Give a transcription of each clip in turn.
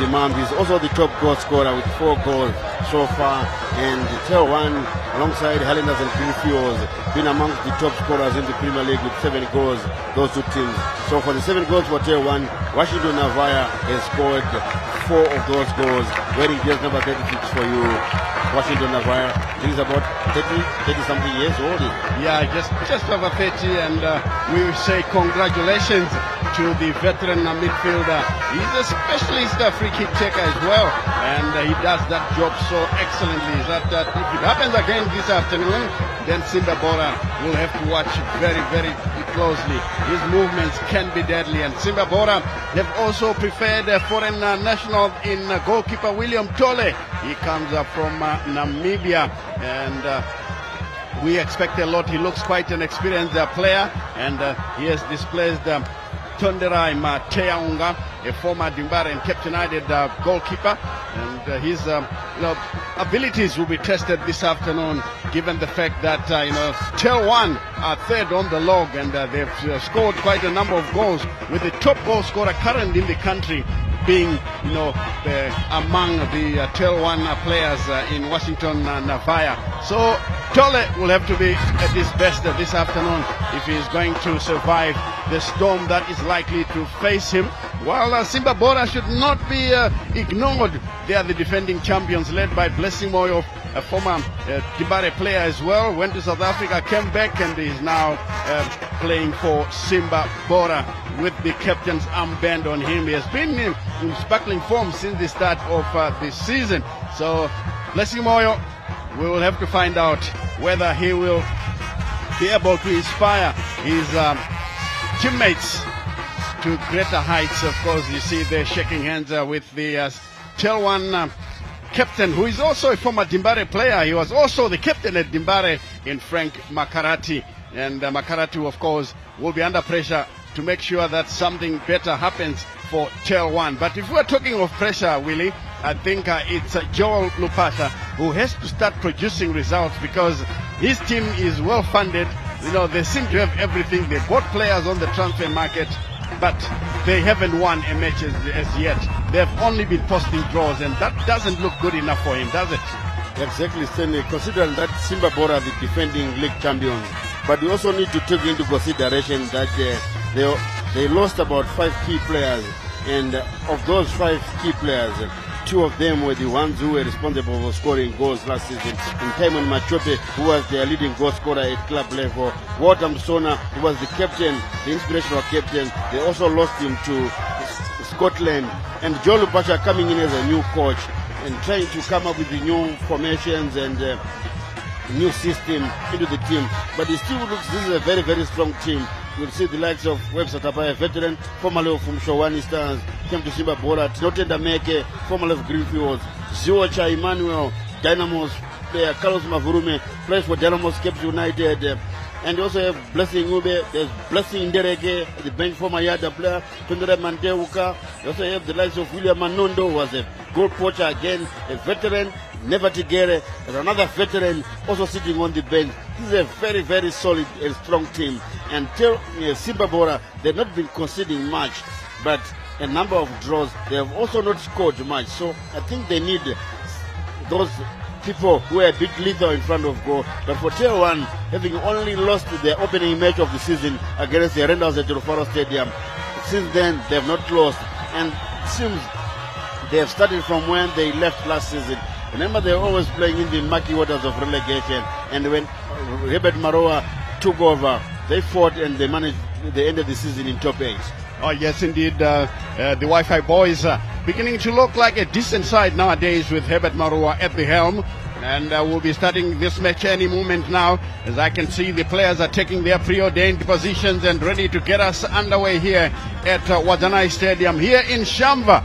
Imam is also the top goal scorer with 4 goals so far, and TelOne alongside Highlanders and Greenfields been amongst the top scorers in the Premier League with 7 goals, those two teams. So for the 7 goals for TelOne, Washington Navaya has scored 4 of those goals, wearing jersey number 36 for you. Washington Navaya, he's about 30 something years old. Yeah, just over 30, and we will say congratulations to the veteran midfielder. He's a specialist free kick taker as well, and he does that job so excellently that if it happens again this afternoon, then Simba Bora will have to watch very, very closely. His movements can be deadly, and Simba Bora have also preferred a foreign national in goalkeeper William Tole. He comes up from Namibia, and we expect a lot. He looks quite an experienced player, and he has displaced Tonderai Mateaunga, a former Dimbare and Captain United goalkeeper, and his abilities will be tested this afternoon, given the fact that TelOne are third on the log, and they've scored quite a number of goals, with the top goal scorer current in the country being among the TelOne players in Washington Navaya. So Tole will have to be at his best this afternoon if he is going to survive the storm that is likely to face him. While Simba Bora should not be ignored. They are the defending champions, led by Blessing Moyo, a former Dimbare player as well. Went to South Africa, came back, and is now playing for Simba Bora with the captain's armband on him. He has been in sparkling form since the start of the season. So Blessing Moyo, we will have to find out whether he will be able to inspire his teammates to greater heights. Of course, you see they're shaking hands with the TelOne captain, who is also a former Dimbare player. He was also the captain at Dimbare in Frank Makarati. And Makarati, of course, will be under pressure to make sure that something better happens for TelOne. But if we're talking of pressure, Willie, I think it's Joel Lupasha who has to start producing results, because his team is well funded. They seem to have everything. They bought players on the transfer market, but they haven't won a match as yet. They've only been posting draws, and that doesn't look good enough for him, does it? Exactly, Stanley. Considering that Simba Bora are the defending league champions, but we also need to take into consideration that they lost about 5 key players, and of those 5 key players, 2 of them were the ones who were responsible for scoring goals last season. In Timon Machope, who was their leading goal scorer at club level. Walter Msona, who was the captain, the inspirational captain. They also lost him to Scotland. And Joel Lupasha coming in as a new coach and trying to come up with the new formations and new system into the team. But it still looks, this is a very, very strong team. You'll see the likes of Webster Tapaya, veteran, formerly from Shawani Stars, came to Simba Bora, Tinotenda Meke, formerly of Greenfields, Ziocha Emmanuel, Dynamos player, Carlos Mavurume, plays for Dynamos Cape United, and you also have Blessing Ube, there's Blessing Ndereke, the bench former Yada player, Tundra Mandeuka. You also have the likes of William Manondo, who was a goal poacher again, a veteran, Never Tigere, and another veteran also sitting on the bench. This is a very, very solid and strong team. And Simba Bora, they've not been conceding much, but a number of draws. They have also not scored much. So I think they need those people who are a bit lethal in front of goal. But for TelOne, having only lost their opening match of the season against the Renders at Rufaro Stadium, since then they have not lost. And it seems they have started from when they left last season. Remember, they're always playing in the murky waters of relegation. And when Herbert Maroa took over, they fought and they managed. They ended the season in top 8. Oh yes, indeed. The Wi-Fi boys beginning to look like a decent side nowadays, with Herbert Maroa at the helm. And we'll be starting this match any moment now. As I can see, the players are taking their preordained positions and ready to get us underway here at Wadzanai Stadium here in Shamva.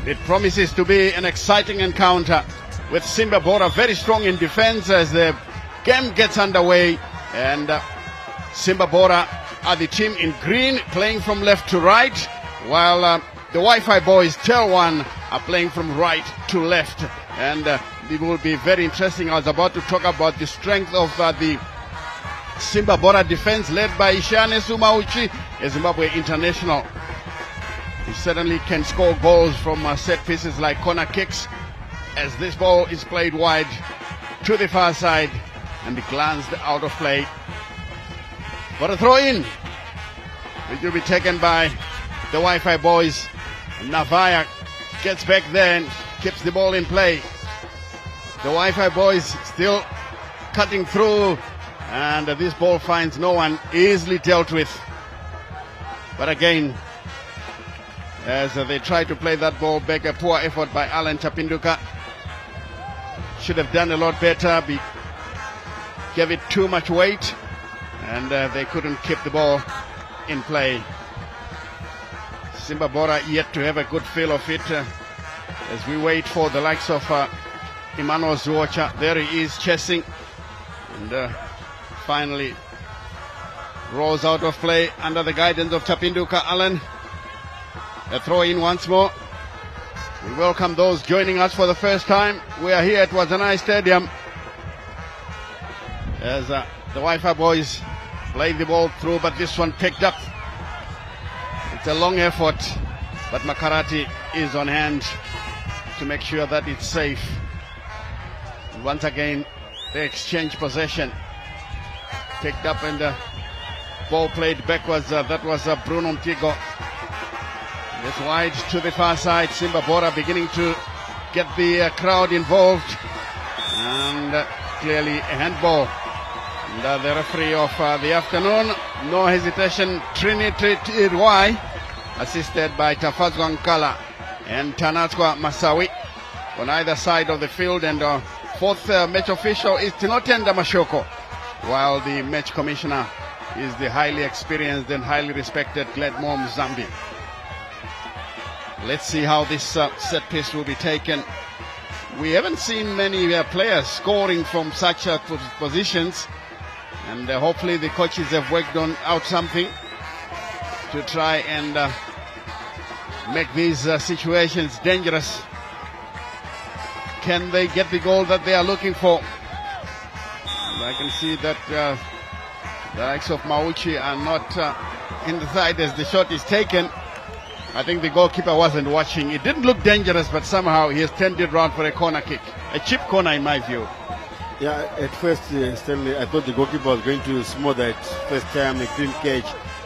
It promises to be an exciting encounter, with Simba Bora very strong in defense as the game gets underway. And Simba Bora are the team in green, playing from left to right, while the Wi-Fi boys, TelOne, are playing from right to left. And it will be very interesting. I was about to talk about the strength of the Simba Bora defense, led by Ishane Sumauchi, a Zimbabwe international. He certainly can score goals from set pieces like corner kicks, as this ball is played wide to the far side and glanced out of play. For a throw-in, which will be taken by the Wi-Fi boys. Navaya gets back there and keeps the ball in play. The Wi-Fi boys still cutting through, and this ball finds no one, easily dealt with. But again, as they try to play that ball back, a poor effort by Alan Chapinduka. Should have done a lot better, gave it too much weight, and they couldn't keep the ball in play. Simba Bora yet to have a good feel of it, as we wait for the likes of Emmanuel Zuocha. There he is chasing, and finally rolls out of play under the guidance of Chapinduka Allen. A throw in once more. We welcome those joining us for the first time. We are here at Wazanai Stadium as the Wi-Fi boys play the ball through, but this one picked up. It's a long effort, but Makarati is on hand to make sure that it's safe. And once again, they exchange possession. Picked up and the ball played backwards. That was Bruno Mtigo. It's wide to the far side. Simba Bora beginning to get the crowd involved. And clearly a handball. And the referee of the afternoon, no hesitation, Trinity Irwai, assisted by Tafazwa Nkala and Tanatswa Masawi on either side of the field. And fourth match official is Tinotenda Mashoko, while the match commissioner is the highly experienced and highly respected Gladmore Mzambi. Let's see how this set piece will be taken. We haven't seen many players scoring from such positions, and hopefully the coaches have worked out something to try and make these situations dangerous. Can they get the goal that they are looking for? And I can see that the likes of Mauchi are not in the side as the shot is taken. I think the goalkeeper wasn't watching. It didn't look dangerous, but somehow he has turned it around for a corner kick. A cheap corner in my view. Yeah, at first, Stanley, I thought the goalkeeper was going to smother it first time, a clean catch,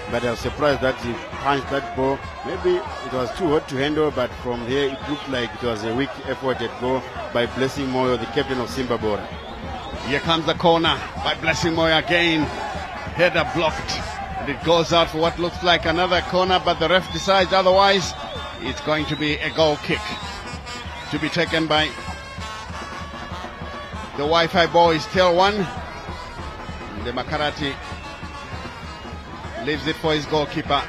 but I was surprised that he punched that ball. Maybe it was too hot to handle, but from here it looked like it was a weak effort at goal by Blessing Moyo, the captain of Simba Bora. Here comes the corner by Blessing Moyo again. Header blocked. And it goes out for what looks like another corner, but the ref decides otherwise. It's going to be a goal kick to be taken by the Wi-Fi boys. TelOne. The Makarati leaves it for his goalkeeper,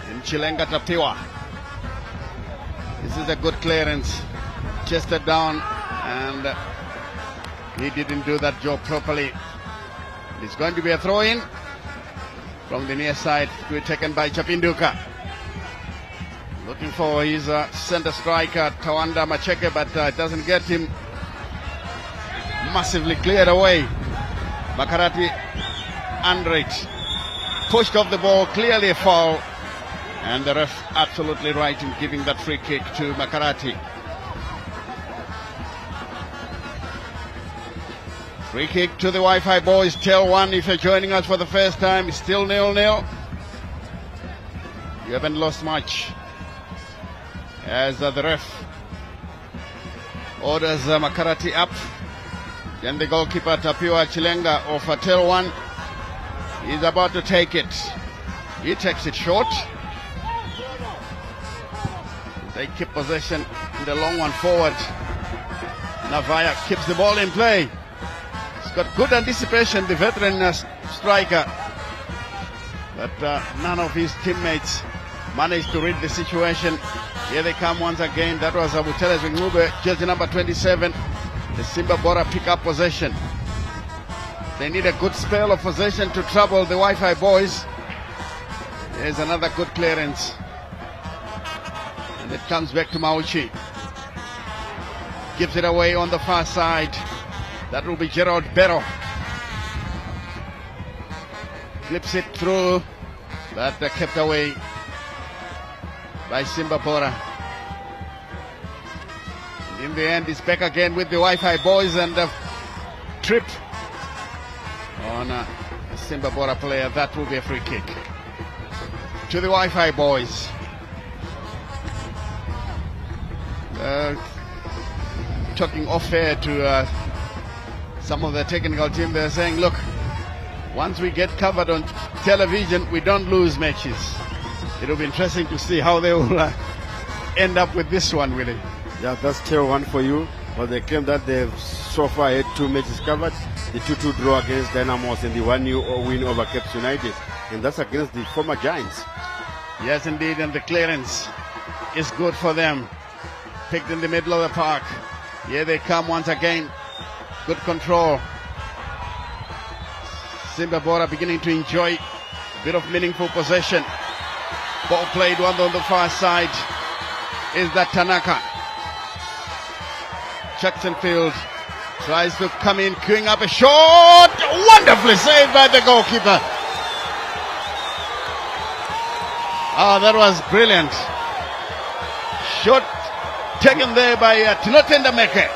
and Chilenga Tapiwa. This is a good clearance, chested down, and he didn't do that job properly. It's going to be a throw-in from the near side, to be taken by Chapinduka. Looking for his center striker, Tawanda Macheke, but it doesn't get him. Massively cleared away. Makarati Andrej pushed off the ball, clearly a foul, and the ref absolutely right in giving that free kick to Makarati. Free kick to the Wi-Fi boys. TelOne, if you're joining us for the first time, it's still 0-0. You haven't lost much, as the ref orders Makarati up. Then the goalkeeper Tapiwa Chilenga of TelOne is about to take it. He takes it short. They keep possession in the long one forward. Navaya keeps the ball in play. He's got good anticipation, the veteran striker. But none of his teammates managed to read the situation. Here they come once again. That was Abuteles Ngube, jersey number 27. The Simba Bora pick up possession. They need a good spell of possession to trouble the Wi-Fi boys. Here's another good clearance. And it comes back to Mauchi. Gives it away on the far side. That will be Gerald Berro. Flips it through. That kept away by Simba Bora. In the end, it's back again with the Wi-Fi boys and tripped on a Simba Bora player. That will be a free kick to the Wi-Fi boys. Talking off air to some of the technical team, they're saying, look, once we get covered on television, we don't lose matches. It'll be interesting to see how they will end up with this one, really. Yeah, that's TelOne for you. But they claim that they've so far had 2 matches covered. The 2-2 draw against Dynamos and the 1-0 win over Cape United. And that's against the former Giants. Yes, indeed, and the clearance is good for them. Picked in the middle of the park. Here they come once again. Good control. Simba Bora beginning to enjoy a bit of meaningful possession. Ball played one on the far side. Is that Tanaka? Jacksonfield tries to come in, queuing up a shot. Wonderfully saved by the goalkeeper. Ah, that was brilliant. Shot taken there by Tinotendameke.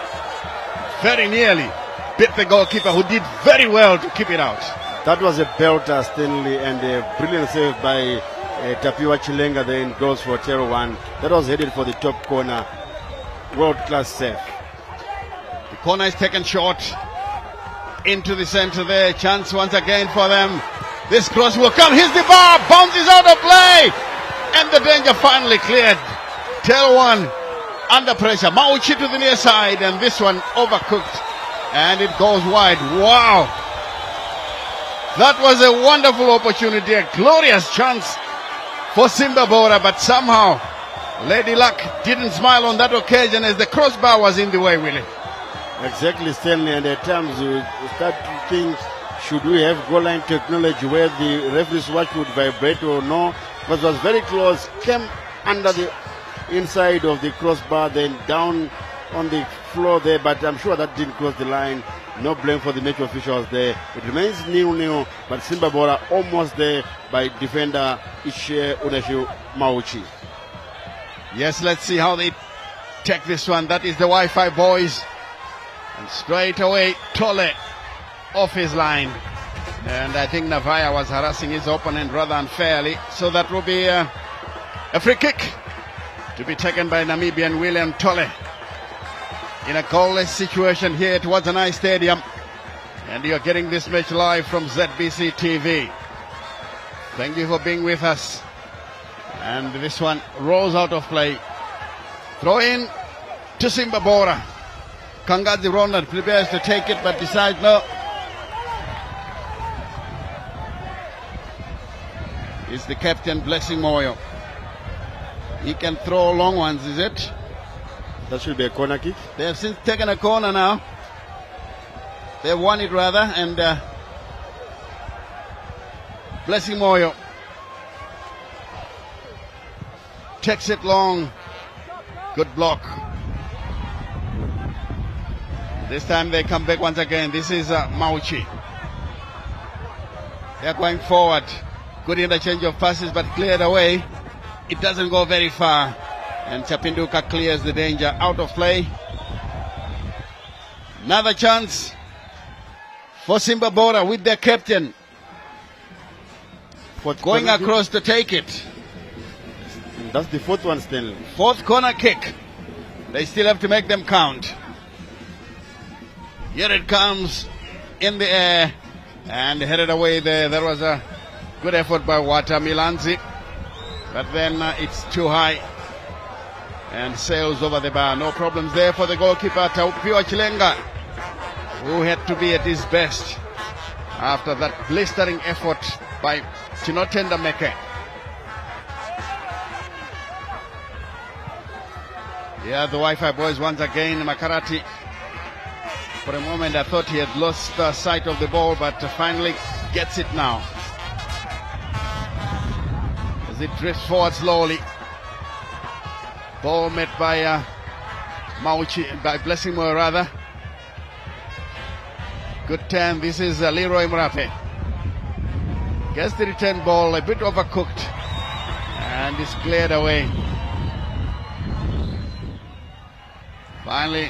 Very nearly bit the goalkeeper, who did very well to keep it out. That was a belter, Stanley, and a brilliant save by Tapiwa Chilenga there in goals for TelOne. That was headed for the top corner. World-class save. The corner is taken short into the center there. Chance once again for them. This cross will come. Here's the bar. Bounces out of play. And the danger finally cleared. TelOne under pressure. Mauchi to the near side. And this one overcooked. And it goes wide. Wow. That was a wonderful opportunity. A glorious chance for Simba Bora. But somehow Lady Luck didn't smile on that occasion as the crossbar was in the way, Willie. Exactly, Stanley, and at times you start to think, should we have goal line technology where the referee's watch would vibrate or no? But it was very close, came under the inside of the crossbar, then down on the floor there, but I'm sure that didn't cross the line. No blame for the match officials there. It remains 0-0, but Simba Bora almost there by defender Ishe Uneshu Mauchi. Yes, let's see how they take this one. That is the Wi-Fi boys. And straight away, Tole off his line. And I think Navaya was harassing his opponent rather unfairly. So that will be a free kick to be taken by Namibian William Tole. In a goalless situation here at Wadzanai Stadium. And you're getting this match live from ZBC TV. Thank you for being with us. And this one rolls out of play. Throw in to Simba Bora. Kangadzi Ronald prepares to take it, but decides no. It's the captain, Blessing Moyo. He can throw long ones, is it? That should be a corner kick. They have since taken a corner now. They've won it rather, and Blessing Moyo takes it long. Good block. This time they come back once again. This is Mauchi. They're going forward. Good interchange of passes, but cleared away. It doesn't go very far. And Chapinduka clears the danger out of play. Another chance for Simba Bora with their captain. Going across to take it. That's the fourth one, Stanley. Fourth corner kick. They still have to make them count. Here it comes in the air and headed away there. There was a good effort by Wata Milanzi, but then it's too high and sails over the bar. No problems there for the goalkeeper, Taupiwa Chilenga, who had to be at his best after that blistering effort by Tinotendameke. Yeah, the Wi-Fi boys once again. Makarati, for a moment I thought he had lost sight of the ball, but finally gets it now. As it drifts forward slowly. Ball met by Mauchi, by Blessing Moyo rather. Good turn. This is Leroy Mrape. Gets the return ball, a bit overcooked. And it's cleared away. Finally,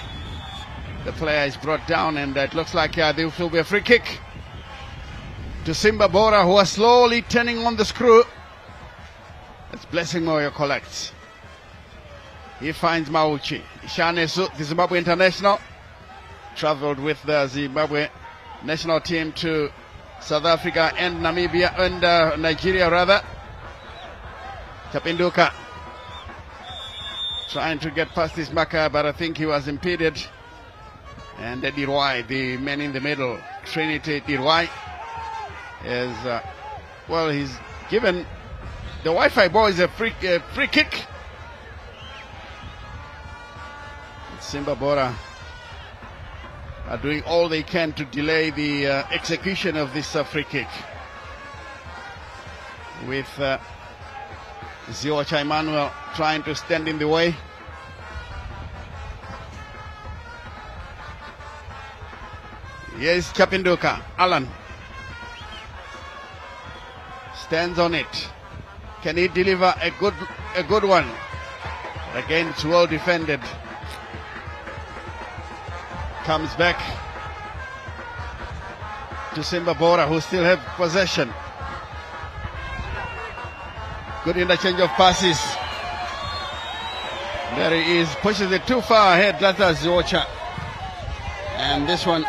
the player is brought down, and it looks like there will be a free kick to Simba Bora, who are slowly turning on the screw. As Blessing Moyo collects. He finds Mauchi. Ishanesu, the Zimbabwe international, traveled with the Zimbabwe national team to South Africa and Namibia and Nigeria rather. Chapinduka trying to get past this marker, but I think he was impeded. And Dirwai, the man in the middle, Trinity Dirwai, is well, he's given the Wi-Fi boys a free kick. Simba Bora are doing all they can to delay the execution of this free kick. With Ziocha Emmanuel trying to stand in the way. Here's Chapinduka. Alan stands on it. Can he deliver a good one? Again, it's well defended. Comes back to Simba Bora, who still have possession. Good interchange of passes. There he is, pushes it too far ahead. That's Ziocha. And this one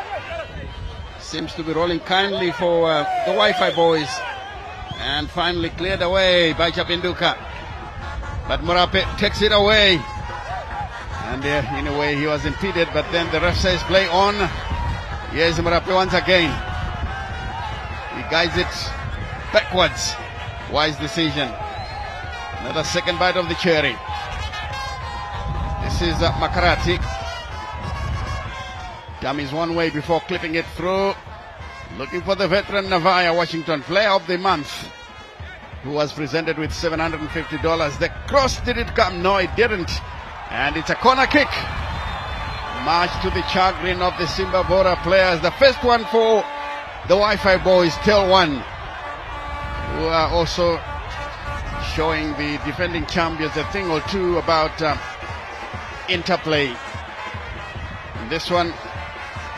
seems to be rolling kindly for the Wi-Fi boys. And finally cleared away by Chapinduka. But Murape takes it away. And in a way he was impeded, but then the ref says play on. Here's Murape once again. He guides it backwards. Wise decision. Another second bite of the cherry. This is Makarati. Dummies one way before clipping it through. Looking for the veteran Navaya Washington, player of the month, who was presented with $750. The cross, did it come? No, it didn't. And it's a corner kick. Much to the chagrin of the Simba Bora players. The first one for the Wi-Fi boys, TelOne, who are also showing the defending champions a thing or two about interplay. And this one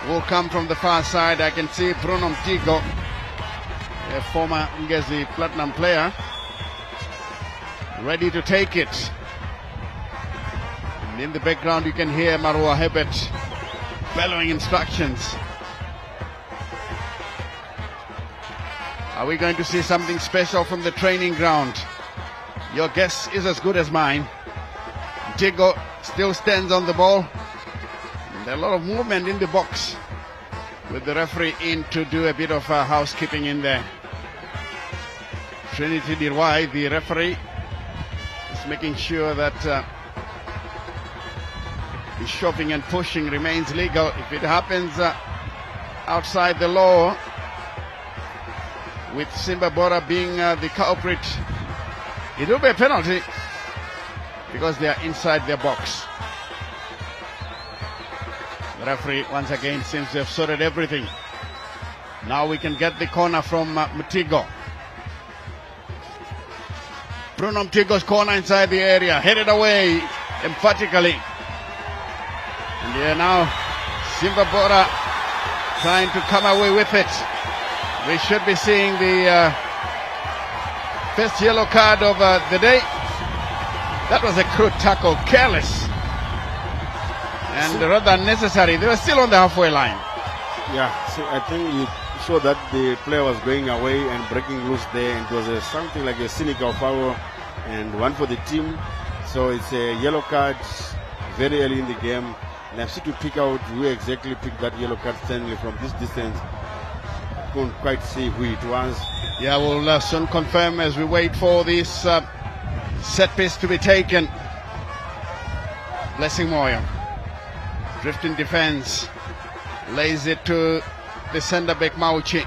will come from the far side. I can see Bruno Mtigo, a former Ngezi Platinum player, ready to take it. And in the background you can hear Marua Hebet bellowing instructions. Are we going to see something special from the training ground? Your guess is as good as mine. Mtigo still stands on the ball. A lot of movement in the box with the referee in to do a bit of housekeeping in there. Trinity Dirwai, the referee, is making sure that the shoving and pushing remains legal. If it happens outside the law, with Simba Bora being the culprit, it will be a penalty because they are inside their box. The referee once again seems to have sorted everything. Now we can get the corner from Mtigo. Bruno Mtigo's corner inside the area, headed away emphatically. And here now Simba Bora trying to come away with it. We should be seeing the first yellow card of the day. That was a crude tackle, careless. And rather unnecessary. They were still on the halfway line. Yeah, so I think you saw that the player was going away and breaking loose there. And it was something like a cynical foul and one for the team. So it's a yellow card very early in the game. And I've still to pick out who exactly picked that yellow card Stanley from this distance. I couldn't quite see who it was. Yeah, we'll soon confirm as we wait for this set piece to be taken. Blessing Moyo. Drifting defense, lays it to the centre back Mauchi.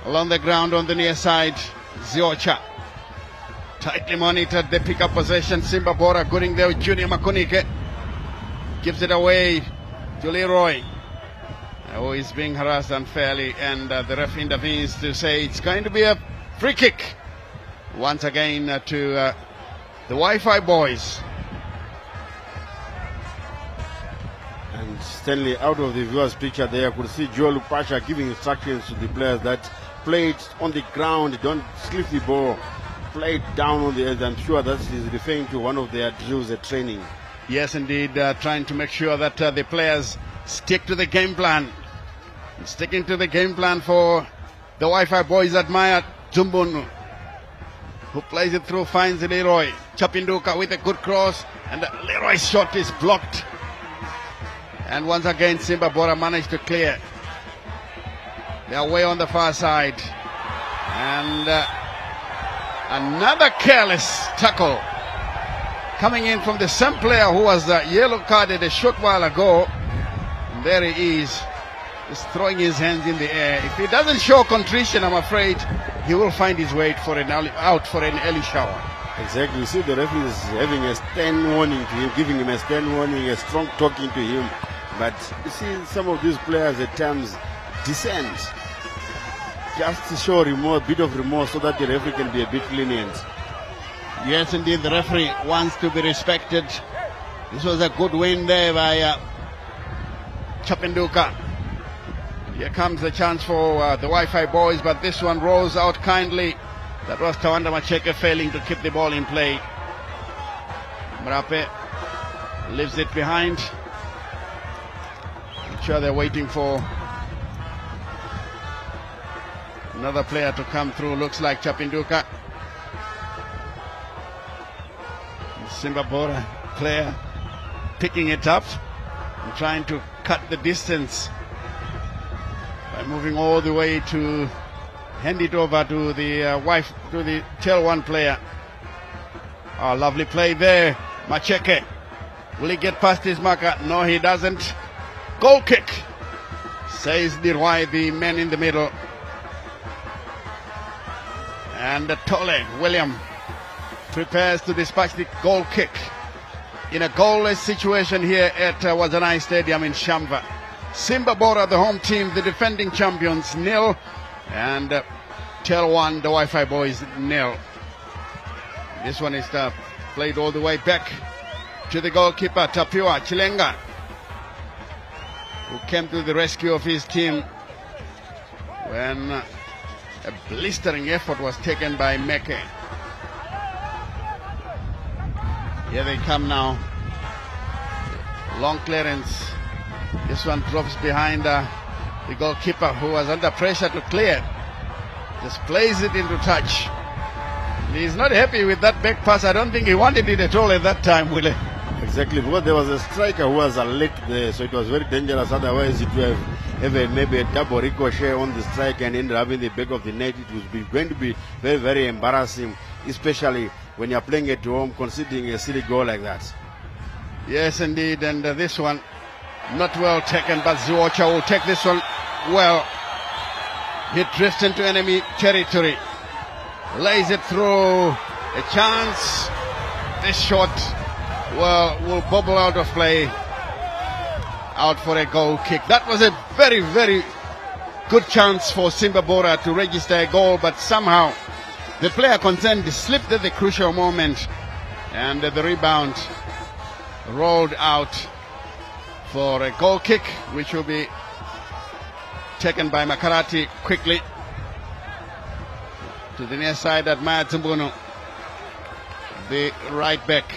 Along the ground on the near side, Ziocha. Tightly monitored, they pick up possession. Simba Bora going there with Junior Makunike. Gives it away to Leroy. Oh, he's being harassed unfairly, and the ref intervenes to say it's going to be a free kick. Once again to the Wi-Fi boys. And Stanley, out of the viewer's picture there, I could see Joel Pasha giving instructions to the players that play it on the ground, don't slip the ball, play it down on the edge. I'm sure that is referring to one of their drills at training. Yes, indeed, trying to make sure that the players stick to the game plan. Sticking to the game plan for the Wi-Fi boys at Maya Zumbunu, who plays it through, finds Leroy. Chapinduka with a good cross, and Leroy's shot is blocked. And once again, Simba Bora managed to clear. They are way on the far side. And another careless tackle coming in from the same player who was yellow carded a short while ago. And there he is, just throwing his hands in the air. If he doesn't show contrition, I'm afraid he will find his way for an out for an early shower. Exactly. You see the referee is having a stern warning to him, giving him a stern warning, a strong talking to him. But you see some of these players at times descend just to show remorse, a bit of remorse, so that the referee can be a bit lenient. Yes, indeed, the referee wants to be respected. This was a good win there by Chapinduka. Here comes the chance for the Wi-Fi boys, but this one rolls out kindly. That was Tawanda Macheke failing to keep the ball in play. Mrape leaves it behind. I'm sure they're waiting for another player to come through. Looks like Chapinduka. Simba Bora player picking it up and trying to cut the distance by moving all the way to hand it over to the TelOne player. Oh, lovely play there. Macheke. Will he get past his marker? No, he doesn't. Goal kick, says Dirwai, the man in the middle. And Tole William prepares to dispatch the goal kick in a goalless situation here at Wazanai Stadium in Shamva. Simba Bora, the home team, the defending champions, 0, and TelOne, the Wi-Fi boys, 0. This one is played all the way back to the goalkeeper, Tapiwa Chilenga, who came to the rescue of his team when a blistering effort was taken by Meke. Here they come now. Long clearance. This one drops behind the goalkeeper, who was under pressure to clear. Just plays it into touch. He's not happy with that back pass. I don't think he wanted it at all at that time, Willie. Exactly, because there was a striker who was late there, so it was very dangerous. Otherwise, it would have maybe a double ricochet on the striker and ended up in the back of the net. It was going to be very, very embarrassing, especially when you're playing at home, conceding a silly goal like that. Yes, indeed, and this one not well taken, but Zuocha will take this one well. He drifts into enemy territory, lays it through. A chance. This shot will bobble out of play, out for a goal kick. That was a very, very good chance for Simba Bora to register a goal, but somehow the player concerned slipped at the crucial moment, and the rebound rolled out for a goal kick, which will be taken by Makarati quickly to the near side at Maya Zumbunu, the right back.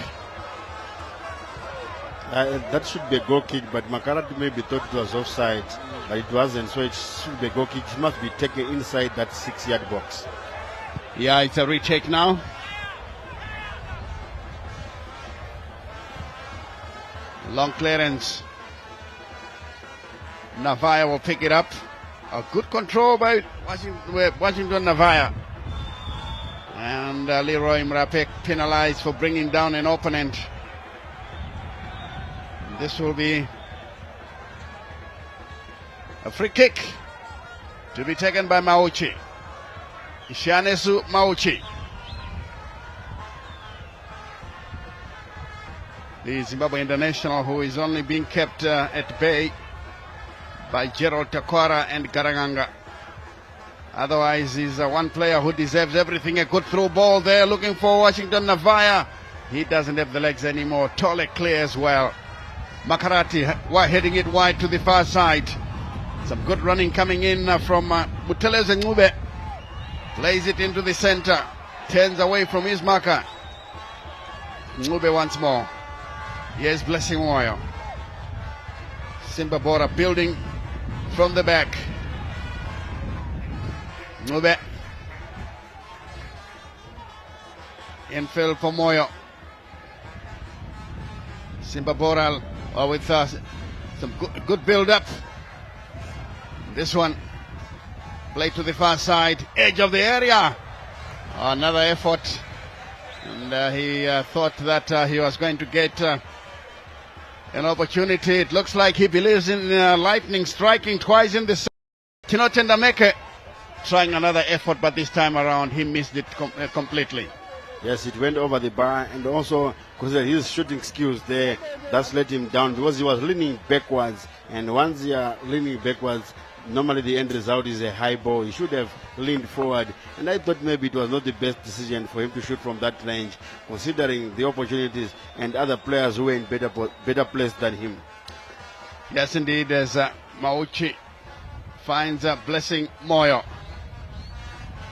That should be a goal kick, but Makarati maybe thought it was offside, but it wasn't, so it should be a goal kick. It must be taken inside that 6-yard box. Yeah, it's a retake now. Long clearance. Navaya will pick it up. A good control by Washington Navaya. And Leroy Mrapek penalized for bringing down an opponent. This will be a free kick to be taken by Mauchi. Ishanesu Mauchi. The Zimbabwe international, who is only being kept at bay by Gerald Takwara and Garaganga. Otherwise, he's one player who deserves everything. A good through ball there, looking for Washington Navaya. He doesn't have the legs anymore. Tole clears well. Makarati heading it wide to the far side. Some good running coming in from Buteleze Ngube. Plays it into the center. Turns away from his marker. Ngube once more. Here's Blessing Moyo. Simba Bora building from the back. Ngube. Infield for Moyo. Simba Bora with some good build-up. This one played to the far side, edge of the area. Another effort, and he thought that he was going to get an opportunity. It looks like he believes in lightning striking twice in the Tino Tendameke trying another effort, but this time around he missed it completely. Yes, it went over the bar, and also because his shooting skills there, that's let him down because he was leaning backwards, and once you are leaning backwards, normally the end result is a high ball. He should have leaned forward, and I thought maybe it was not the best decision for him to shoot from that range, considering the opportunities and other players who were in better place than him. Yes, indeed, as Mauchi finds Blessing Moyo.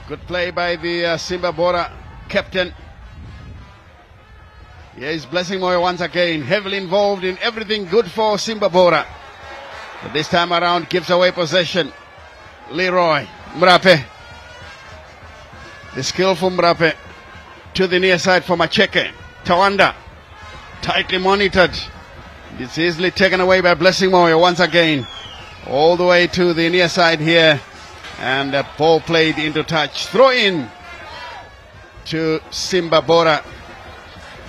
Good play by the Simba Bora captain. Here is Blessing Moyo once again, heavily involved in everything good for Simba Bora. But this time around gives away possession. Leroy Mrape. The skillful Mrape to the near side for Macheke. Tawanda tightly monitored. It's easily taken away by Blessing Moyo once again. All the way to the near side here. And the ball played into touch. Throw in to Simba Bora.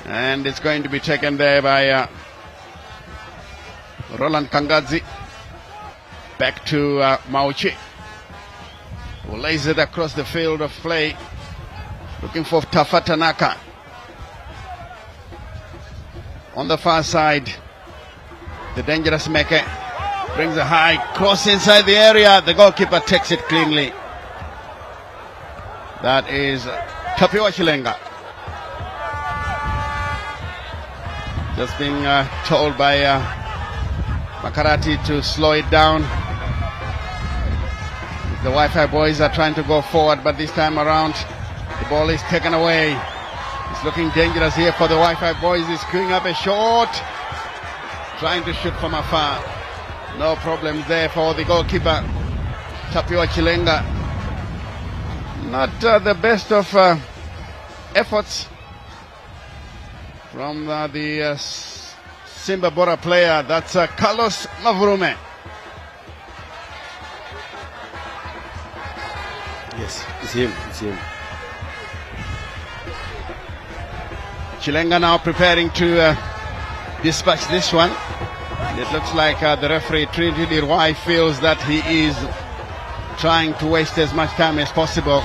And it's going to be taken there by Roland Kangadzi. Back to Mauchi, who lays it across the field of play, looking for Tafa Tanaka. On the far side, the dangerous Meke brings a high cross inside the area. The goalkeeper takes it cleanly. That is Tapiwa Chilenga. Just being told by Makarati to slow it down. The Wi-Fi boys are trying to go forward, but this time around the ball is taken away. It's looking dangerous here for the Wi-Fi boys. He's queuing up a shot, trying to shoot from afar. No problem there for the goalkeeper, Tapiwa Chilenga. Not the best of efforts from the Simba Bora player. That's Carlos Mavurume. Yes, it's him. Chilenga now preparing to dispatch this one. It looks like the referee Trinity Dirwai feels that he is trying to waste as much time as possible.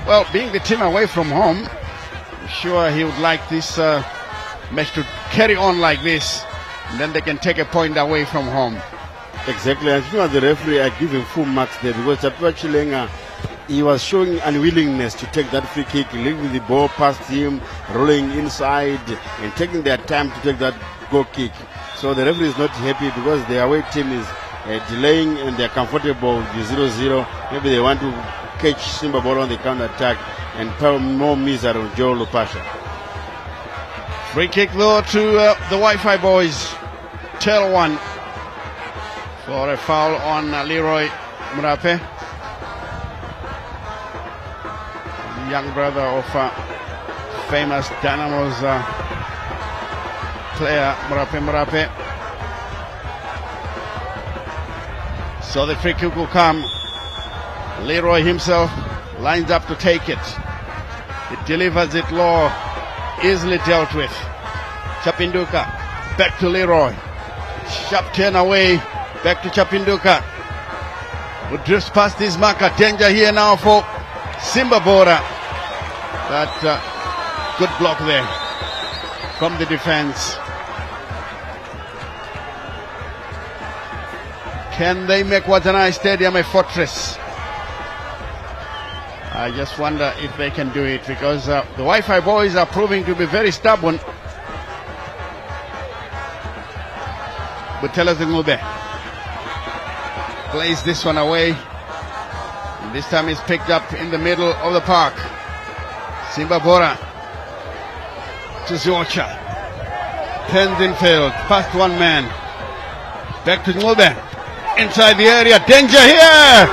Well, being the team away from home, I'm sure he would like this match to carry on like this, and then they can take a point away from home. Exactly, and the referee are giving full marks there because Tapiwa Chilenga, he was showing unwillingness to take that free kick, leaving the ball past him, rolling inside, and taking their time to take that goal kick. So the referee is not happy because the away team is delaying and they're comfortable with the 0-0. Maybe they want to catch Simba Bora on the counter-attack and put more misery on Joe Lupasha. Free kick though to the Wi-Fi boys. TelOne for a foul on Leroy Mrape. Young brother of famous Dynamo's player Mrape. So the free kick will come. Leroy himself lines up to take it. He delivers it low, easily dealt with. Chapinduka back to Leroy. Sharp turn away, back to Chapinduka, who drifts past his marker. Danger here now for Simba Bora. That good block there from the defense. Can they make Wadzanai Stadium a fortress? I just wonder if they can do it, because the Wi-Fi boys are proving to be very stubborn. LWEZIMBABWE plays this one away. And this time it's picked up in the middle of the park. Simba Bora to Ziocha. Turns in field, past one man. Back to LWEZIMBABWE. Inside the area, danger here!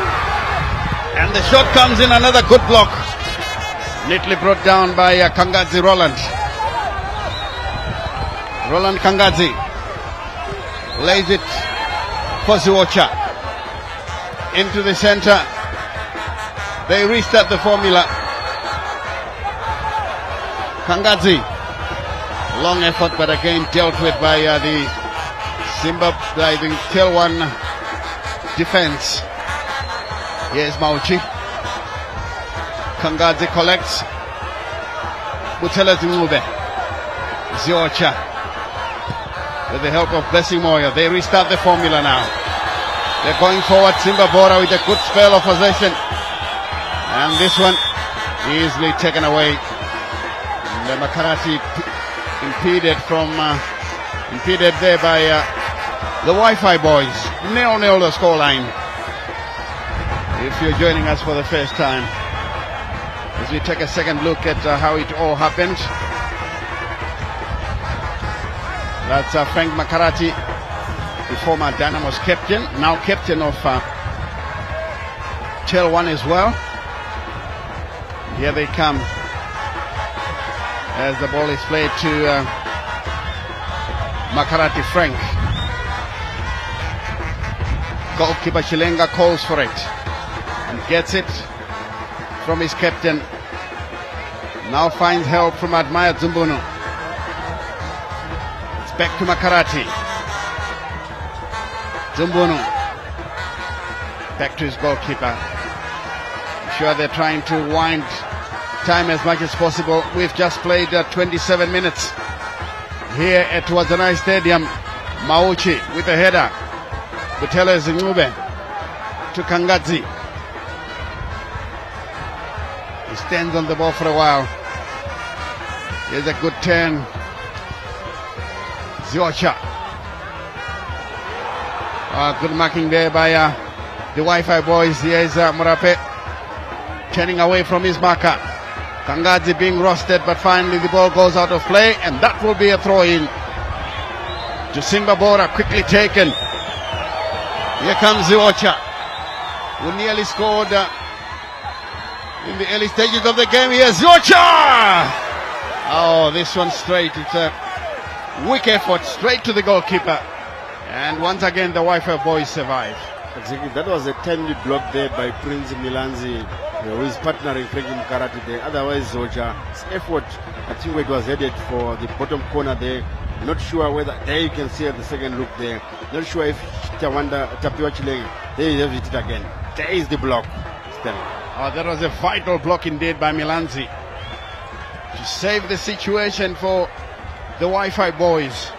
And the shot comes in, another good block. Neatly brought down by Kangadzi Roland. Roland Kangadzi lays it for Ziocha. Into the center. They restart the formula. Kangadzi. Long effort, but again dealt with by the TelOne defense. Here's Mauchi. Kangadzi collects. LWEZIMBABWE. Ziocha. With the help of Blessing Moyo. They restart the formula now. They're going forward. Simba Bora with a good spell of possession. And this one easily taken away. The Makarati impeded there by the Wi-Fi boys. 0-0 the scoreline. If you're joining us for the first time, as we take a second look at how it all happened. That's Frank Makarati, the former Dynamo's captain, now captain of TelOne as well. Here they come as the ball is played to Makarati Frank. Goalkeeper Chilenga calls for it and gets it from his captain. Now finds help from Admire Zumbunu. It's back to Makarati. Zumbunu. Back to his goalkeeper. I'm sure they're trying to wind time as much as possible. We've just played 27 minutes here at Wazanai Stadium. Mauchi with a header. LWEZIMBABWE to Kangadzi. He stands on the ball for a while. Here's a good turn. Ziocha. Good marking there by the Wi-Fi boys. Here's Murape turning away from his marker. Kangadzi being roasted, but finally the ball goes out of play, and that will be a throw-in to Simba Bora, quickly taken. Here comes Ziocha, who nearly scored in the early stages of the game. Here's Ziocha! Oh, this one straight. It's a weak effort, straight to the goalkeeper. And once again, the Wi-Fi boys survive. Exactly. That was a timely block there by Prince Milanzi, who is partnering Frankie Makarati there. Otherwise, Ziocha's effort, I think it was headed for the bottom corner there. Not sure whether, there you can see at the second look there. Not sure if Tapiwa Chilenga, there you have it again. There is the block. Oh, that was a vital block indeed by Milanzi to save the situation for the Wi-Fi boys.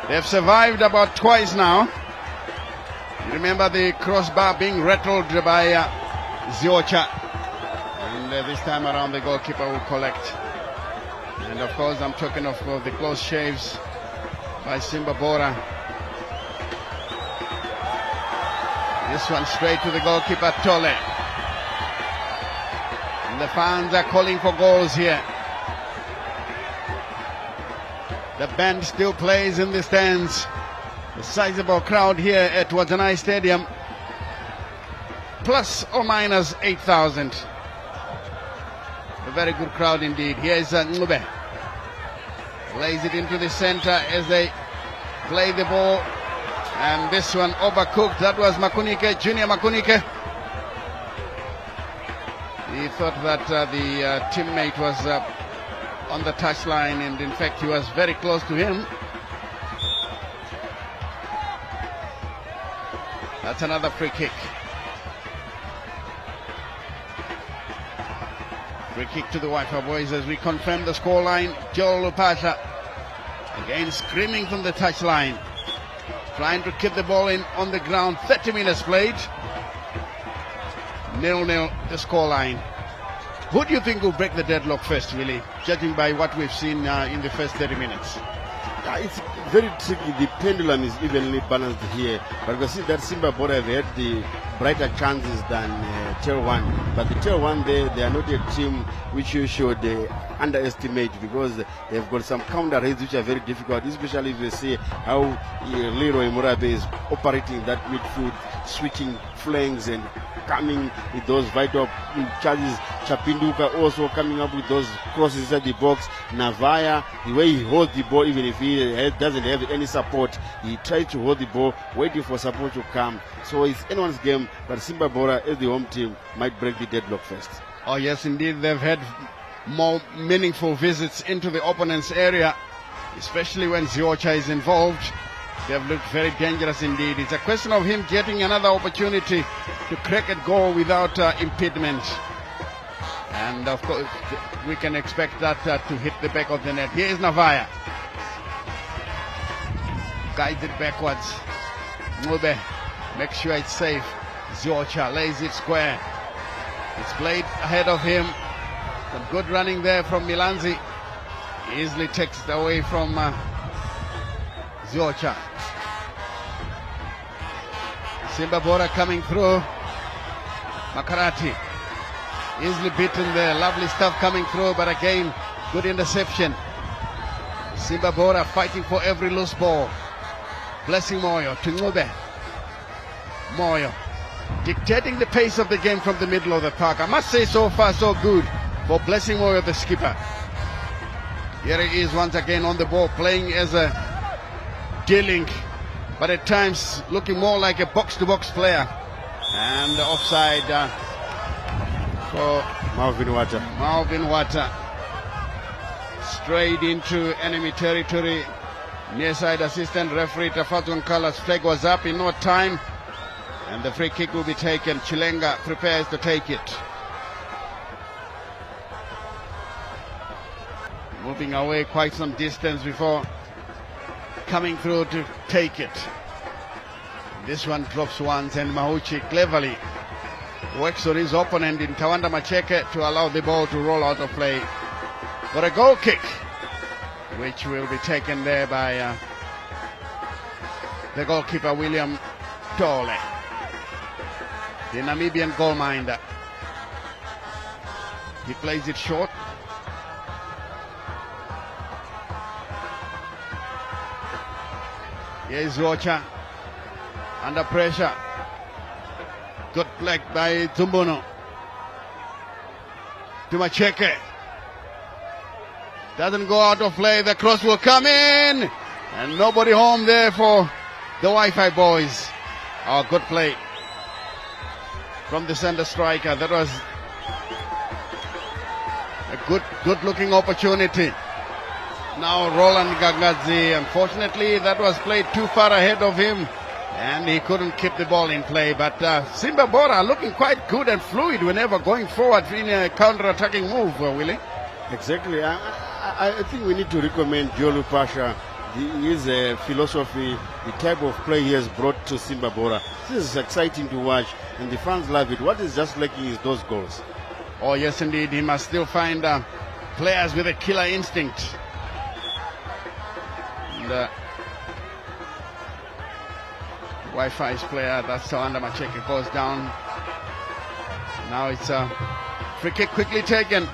They've survived about twice now. You remember the crossbar being rattled by Ziocha. And this time around the goalkeeper will collect. And of course I'm talking of the close shaves by Simba Bora. This one straight to the goalkeeper, Tole. And the fans are calling for goals here. The band still plays in the stands. A sizable crowd here at Wazanai Stadium. Plus or minus 8,000. A very good crowd indeed. Here is LWEZIMBABWE. Lays it into the center as they play the ball. And this one overcooked. That was Makunike, Junior Makunike. He thought that the teammate was on the touchline, and in fact he was very close to him. That's another free kick. Free kick to the Wi-Fi boys as we confirm the scoreline. Joel Lupasha again screaming from the touchline, trying to keep the ball in on the ground. 30 minutes played. 0-0 the scoreline. Who do you think will break the deadlock first, really, judging by what we've seen in the first 30 minutes? It's very tricky. The pendulum is evenly balanced here. But you can see that Simba Bora have had the brighter chances than TelOne. But the TelOne, they are not a team which you should underestimate, because they've got some counter raids which are very difficult, especially if you see how Leroy Murabe is operating that midfield, switching flanks and coming with those vital charges. Chapinduka also coming up with those crosses inside the box. Navaya, the way he holds the ball, even if he doesn't have any support, he tries to hold the ball, waiting for support to come. So it's anyone's game, but Simba Bora, as the home team, might break the deadlock first. Oh yes, indeed, they've had more meaningful visits into the opponent's area, especially when Ziocha is involved. They've looked very dangerous indeed. It's a question of him getting another opportunity to crack a goal without impediment. And of course, we can expect that to hit the back of the net. Here is Navaya. Guides it backwards. Mube, make sure it's safe. Ziocha lays it square. It's played ahead of him. Some good running there from Milanzi. Easily takes it away from Ziocha. Simba Bora coming through. Makarati easily beaten there. Lovely stuff coming through, but again, good interception. Simba Bora fighting for every loose ball. Blessing Moyo to Ngube. Moyo dictating the pace of the game from the middle of the park. I must say, so far so good for Blessing Moyo, the skipper. Here he is once again on the ball, playing as a D-link, but at times looking more like a box-to-box player. And offside for Marvin Water. Marvin Water. Straight into enemy territory. Near side assistant referee Tafatun Kala's flag was up in no time, and the free kick will be taken. Chilenga prepares to take it. Moving away quite some distance before coming through to take it. This one drops once, and Mahuchi cleverly works on his opponent in Tawanda Macheke to allow the ball to roll out of play for a goal kick, which will be taken there by the goalkeeper William Tole, the Namibian goalminder. He plays it short. Here is Rocha under pressure. Good play by Tumbono to Macheke. Doesn't go out of play. The cross will come in, and nobody home there for the Wi-Fi boys. Oh, good play from the center striker. That was a good-looking opportunity. Now Roland Gagazi, unfortunately, that was played too far ahead of him, and he couldn't keep the ball in play. But Simba Bora looking quite good and fluid whenever going forward in a counter-attacking move, Willie. Exactly. I think we need to recommend Jolu Pasha, his philosophy, the type of play he has brought to Simba Bora. This is exciting to watch, and the fans love it. What is just lacking is those goals. Oh, yes, indeed. He must still find players with a killer instinct. And Wi-Fi's player, that's Tawanda Macheke, goes down. Now it's a free kick quickly taken.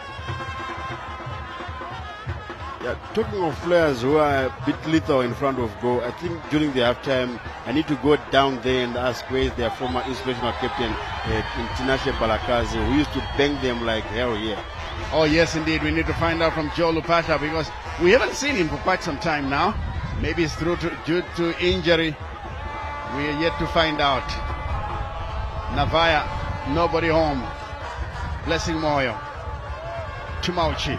Yeah, talking of players who are a bit lethal in front of goal, I think during the halftime, I need to go down there and ask where is their former inspirational captain, Tinashe Balakazi, who used to bang them like hell here. Oh, yes, indeed. We need to find out from Joe Lupasha, because we haven't seen him for quite some time now. Maybe it's due to injury. We are yet to find out. Navaya, nobody home. Blessing Moyo. Tumauchi.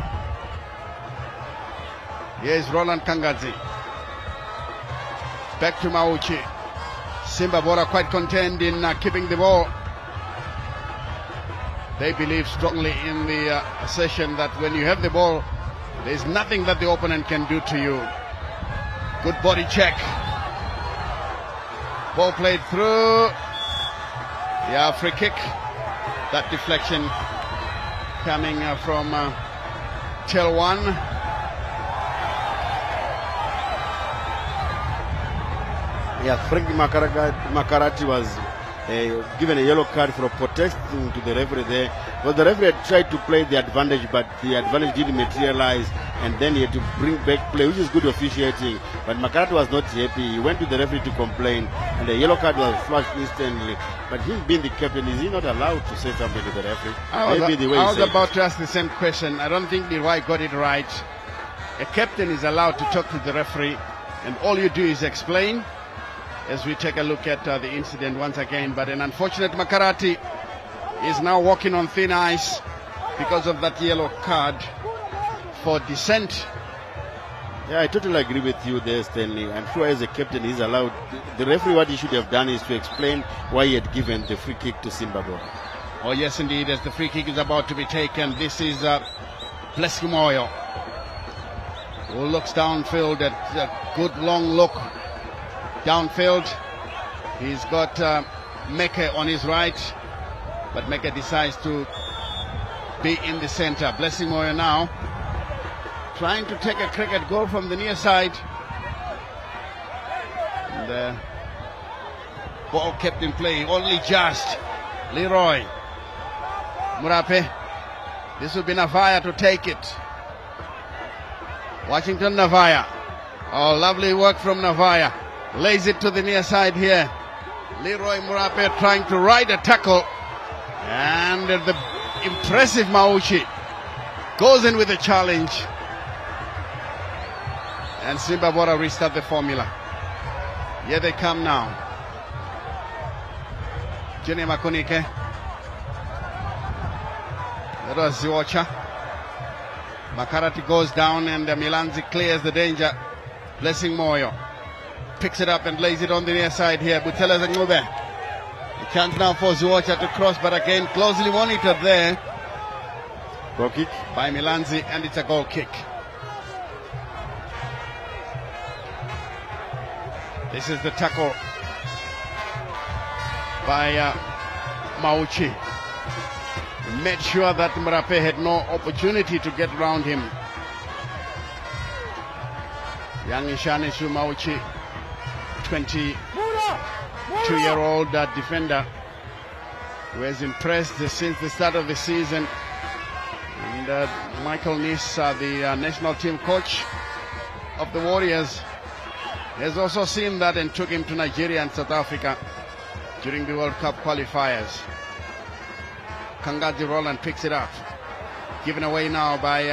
Here's Roland Kangazi. Back to Mauchi. Simba Bora quite content in keeping the ball. They believe strongly in the session that when you have the ball, there's nothing that the opponent can do to you. Good body check. Ball played through. Yeah, free kick. That deflection coming from TelOne. Yeah, Frank Makarati was given a yellow card for protesting to the referee there. Well, the referee had tried to play the advantage, but the advantage didn't materialize, and then he had to bring back play, which is good officiating. But Makarati was not happy. He went to the referee to complain, and the yellow card was flashed instantly. But him being the captain, is he not allowed to say something to the referee? I was about to ask the same question. I don't think the Roy got it right. A captain is allowed to talk to the referee, and all you do is explain. As we take a look at the incident once again, but an unfortunate Makarati is now walking on thin ice because of that yellow card for dissent. Yeah, I totally agree with you there, Stanley. I'm sure as a captain he's allowed. The referee, what he should have done is to explain why he had given the free kick to Simba Bora. Oh yes indeed, as the free kick is about to be taken, this is Blessing Moyo, who looks downfield at a good long look. Downfield, he's got Meke on his right, but Meke decides to be in the center. Blessing Moyo now trying to take a cricket goal from the near side. And the ball kept in play, only just Leroy Murape. This will be Navaya to take it. Washington Navaya. Oh, lovely work from Navaya. Lays it to the near side here. Leroy Murape trying to ride a tackle. And the impressive Mauchi goes in with a challenge. And Simba Bora restart the formula. Here they come now. Jenny Makunike. That was Ziocha. Makarati goes down and Milanzi clears the danger. Blessing Moyo picks it up and lays it on the near side here. Butela Zangube. A chance now for Ziocha to cross, but again closely monitored there. Goal kick by Milanzi, and it's a goal kick. This is the tackle by Mauchi. Made sure that Murape had no opportunity to get around him. Young Ishanishu Mauchi, 22-year-old defender who has impressed since the start of the season. And Michael Nis, the national team coach of the Warriors, has also seen that and took him to Nigeria and South Africa during the World Cup qualifiers. Kangaji Roland picks it up. Given away now by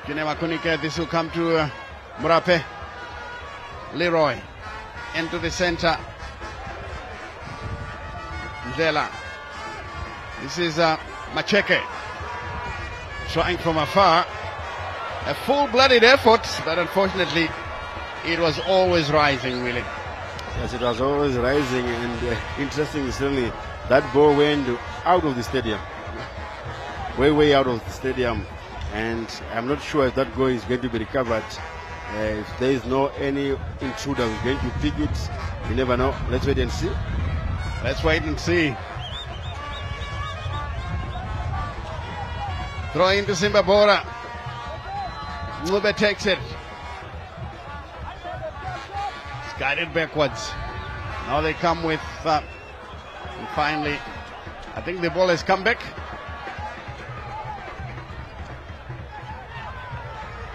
Junema Kunike. This will come to Murape. Leroy into the center. Ndlela. This is Macheke trying from afar. A full-blooded effort, but unfortunately it was always rising, Willie. Yes, it was always rising, and interesting, certainly that ball went out of the stadium, way out of the stadium, and I'm not sure if that goal is going to be recovered. If there is no any intruder who's going to pick it, you never know. Let's wait and see. Let's wait and see. Throw into Simba Bora. Ngube takes it. It's guided backwards. Now they come with and finally, I think the ball has come back.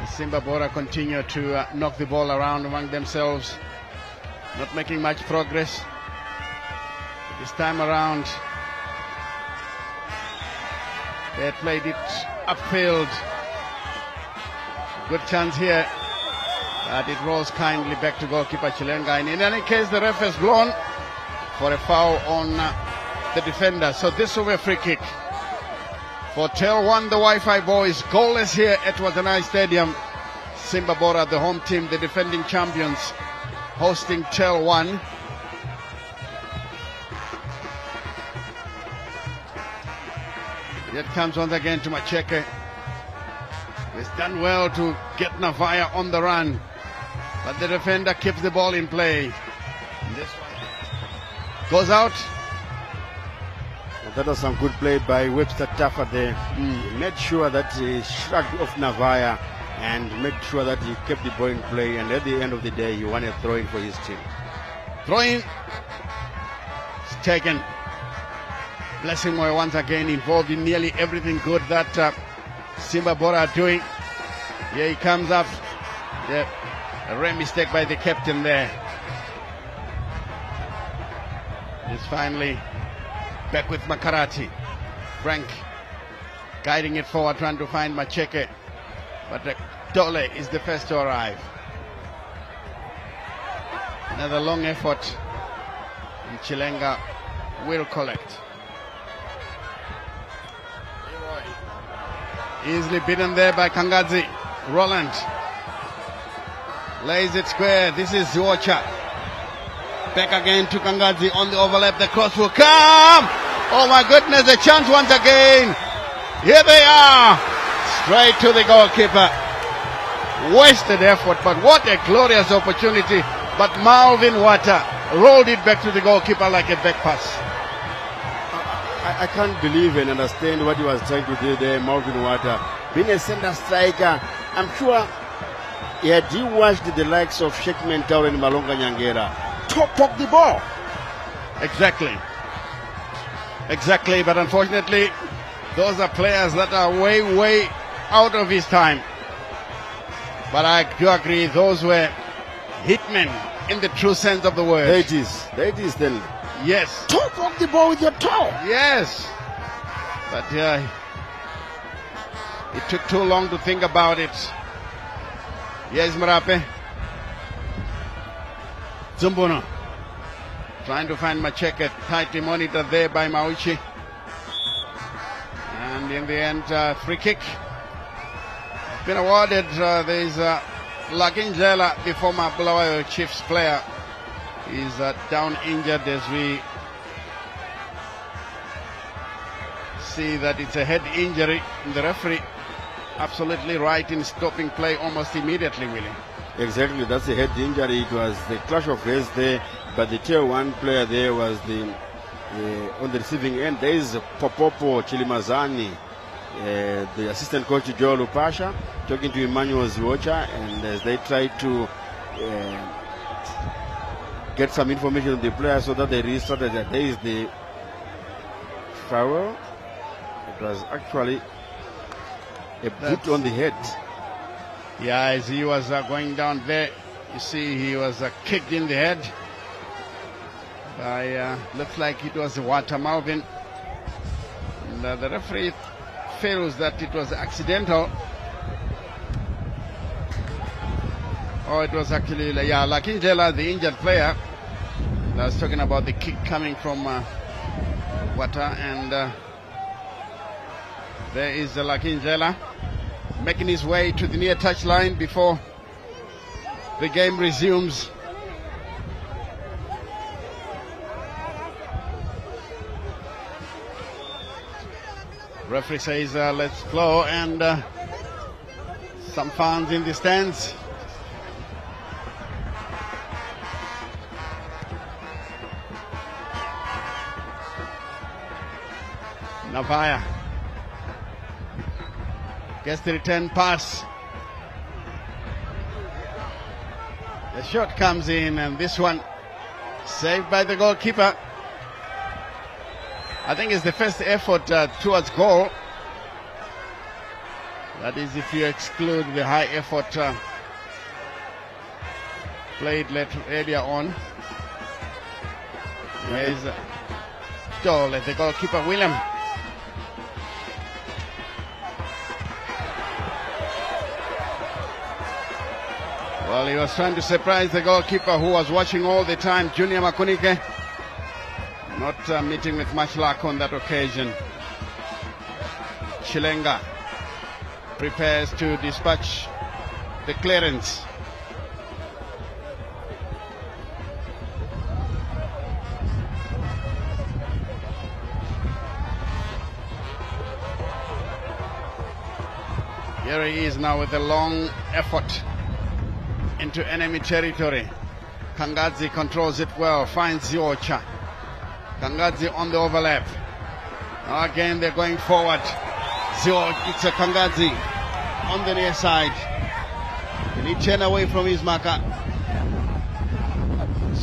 Simba Bora continue to knock the ball around among themselves, not making much progress. This time around, they had played it upfield. Good chance here, but it rolls kindly back to goalkeeper Chilenga. And in any case, the ref has blown for a foul on the defender. So this will be a free kick for TelOne, the Wi-Fi boys. Goalless here at Watanai Stadium. Simba Bora, the home team, the defending champions, hosting TelOne. It comes once again to Macheke. He's done well to get Navaya on the run, but the defender keeps the ball in play. This one goes out. Well, that was some good play by Webster Taffa there. He made sure that he shrugged off Navaya and made sure that he kept the ball in play, and at the end of the day he won a throw-in for his team. Throw-in. It's taken. Blessing Moy once again involved in nearly everything good that Simba Bora are doing. Here he comes up. Yeah, a rare mistake by the captain there. It's finally back with Makarati. Frank guiding it forward, trying to find Macheke. But Dole is the first to arrive. Another long effort. And Chilenga will collect. Easily beaten there by Kangadzi. Roland lays it square. This is Ziocha. Back again to Kangadzi on the overlap. The cross will come. Oh my goodness, a chance once again. Here they are. Straight to the goalkeeper. Wasted effort, but what a glorious opportunity. But Malvin Water rolled it back to the goalkeeper like a back pass. I can't believe and understand what he was trying to do there, Malvin Water. Being a center striker, I'm sure he watched the likes of Sheikh Mentau and Malonga Nyangera talk the ball. Exactly, but unfortunately, those are players that are way out of his time. But I do agree, those were hitmen in the true sense of the word. There it is then. Yes. Talk the ball with your toe. Yes. But it took too long to think about it. Yes, Marape. Zumbuno. Trying to find Macheke. Tightly monitored there by Mauchi. And in the end, free kick. Been awarded. There's Lakinjela, the former Bulawayo Chiefs player. Is down injured as we see that it's a head injury. And the referee absolutely right in stopping play almost immediately, Willie. Exactly, that's a head injury. It was the clash of heads there, but the tier 1 player there was on the receiving end. There is Popopo Chilimazani, the assistant coach Joe Lupasha, talking to Emmanuel Ziocha, and as they try to get some information on the player so that they restarted that there is the foul. It was actually a boot on the head. Yeah, as he was going down there, you see he was kicked in the head by, looks like it was Water Malvin. And, the referee feels that it was accidental. Oh, it was actually, Lakinjela, the injured player. I was talking about the kick coming from Water, and there is Lakinjela making his way to the near touchline before the game resumes. Referee says let's flow, and some fans in the stands. Navaya gets the return pass. The shot comes in, and this one saved by the goalkeeper. I think it's the first effort towards goal. That is if you exclude the high effort played earlier on. Here's Dole, the goalkeeper, William. Well, he was trying to surprise the goalkeeper, who was watching all the time, Junior Makunike. Not meeting with much luck on that occasion. Chilenga prepares to dispatch the clearance. Here he is now with a long effort into enemy territory. Kangadzi controls it well, finds Ziocha. Kangadzi on the overlap. Now again they're going forward. It's a Kangadzi on the near side. Can he turn away from his marker?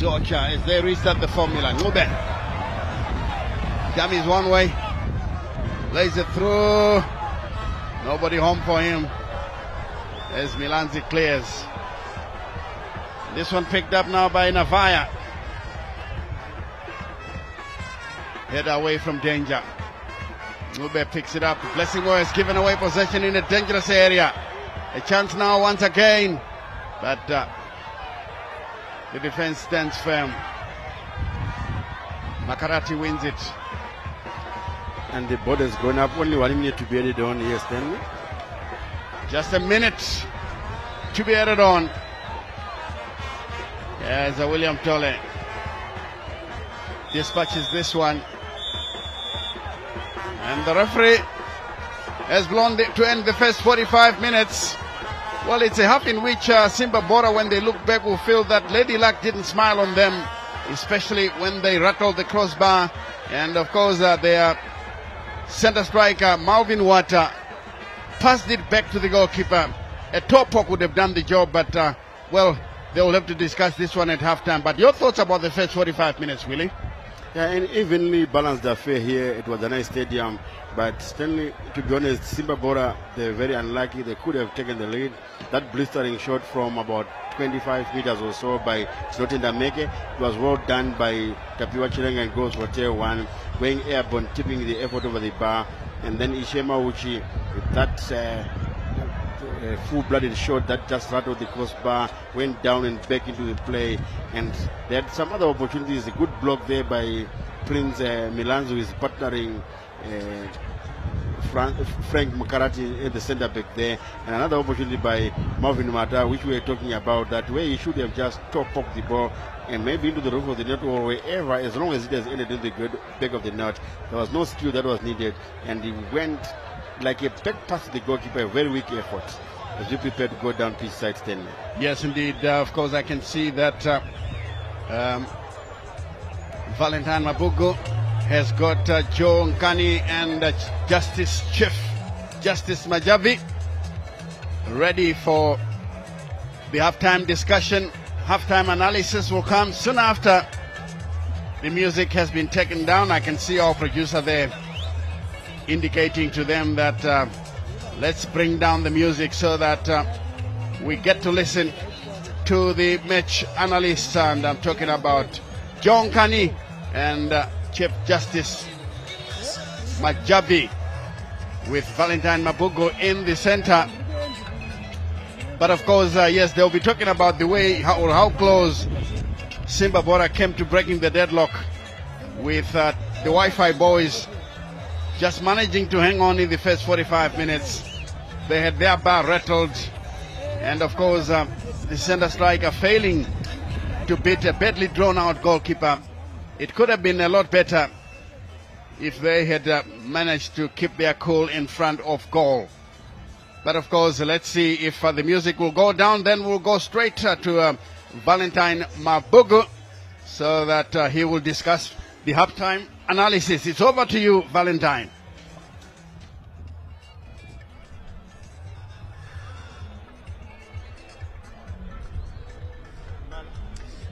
Zocha as they restart the formula. Ngube. Dummies one way. Lays it through. Nobody home for him as Milanzi clears. This one picked up now by Navaya. Head away from danger. Ngube picks it up. Blessingboy has given away possession in a dangerous area. A chance now once again. But the defense stands firm. Makarati wins it. And the board has gone up. Only 1 minute to be added on. Yes, then. Just a minute to be added on. As William Tole dispatches this one. And the referee has blown to end the first 45 minutes. Well, it's a half in which Simba Bora, when they look back, will feel that Lady Luck didn't smile on them, especially when they rattled the crossbar. And of course, their center striker, Malvin Water, passed it back to the goalkeeper. A top poke would have done the job, but, well, they will have to discuss this one at halftime. But your thoughts about the first 45 minutes, Willie? Yeah, an evenly balanced affair here. It was a nice stadium, but Stanley, to be honest, Simba Bora, they're very unlucky. They could have taken the lead. That blistering shot from about 25 meters or so by Slotindameke, it was well done by Tapiwa Chilenga and goes for TelOne, going airborne, tipping the effort over the bar. And then Ishema Uchi, with that full-blooded shot that just rattled the crossbar, went down and back into the play. And they had some other opportunities. A good block there by Prince Milanzo, who is partnering Frank Makarati at the centre back there. And another opportunity by Marvin Mata, which we were talking about, that way he should have just top-poked the ball and maybe into the roof of the net or wherever, as long as it has ended in the back of the net. There was no skill that was needed, and he went like a back pass to the goalkeeper, a very weak effort, as we prepare to go down pitch side Stanley. Yes, indeed. Of course, I can see that Valentine Mabugo has got Joe Nkani and Justice Majavi ready for the halftime discussion. Halftime analysis will come soon after the music has been taken down. I can see our producer there indicating to them that let's bring down the music so that we get to listen to the match analysts. And I'm talking about John Kani and Chief Justice Majabi, with Valentine Mabugo in the center. But of course, yes, they'll be talking about the way how close Simba Bora came to breaking the deadlock, with the Wi-Fi boys just managing to hang on in the first 45 minutes. They had their bar rattled, and of course, the center striker failing to beat a badly drawn-out goalkeeper. It could have been a lot better if they had managed to keep their cool in front of goal. But of course, let's see if the music will go down. Then we'll go straight to Valentine Mabugo so that he will discuss the halftime analysis. It's over to you, Valentine.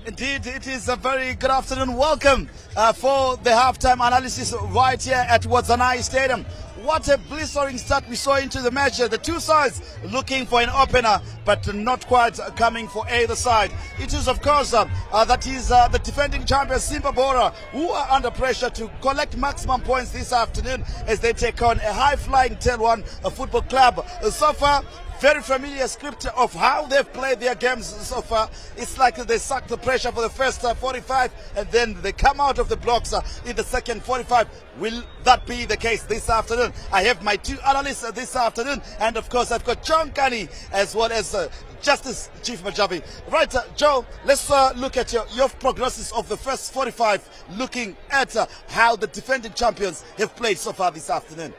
Indeed, it is a very good afternoon. Welcome for the halftime analysis right here at Wadzanai Stadium. What a blistering start we saw into the match. The two sides looking for an opener, but not quite coming for either side. It is, of course, that is the defending champion Simba Bora, who are under pressure to collect maximum points this afternoon as they take on a high-flying TelOne football club. So far, very familiar script of how they've played their games so far. It's like they suck the pressure for the first 45 and then they come out of the blocks in the second 45. Will that be the case this afternoon? I have my two analysts this afternoon, and of course I've got John Kani as well as Justice Chief Majabi. Right, Joe, let's look at your prognosis of the first 45, looking at how the defending champions have played so far this afternoon.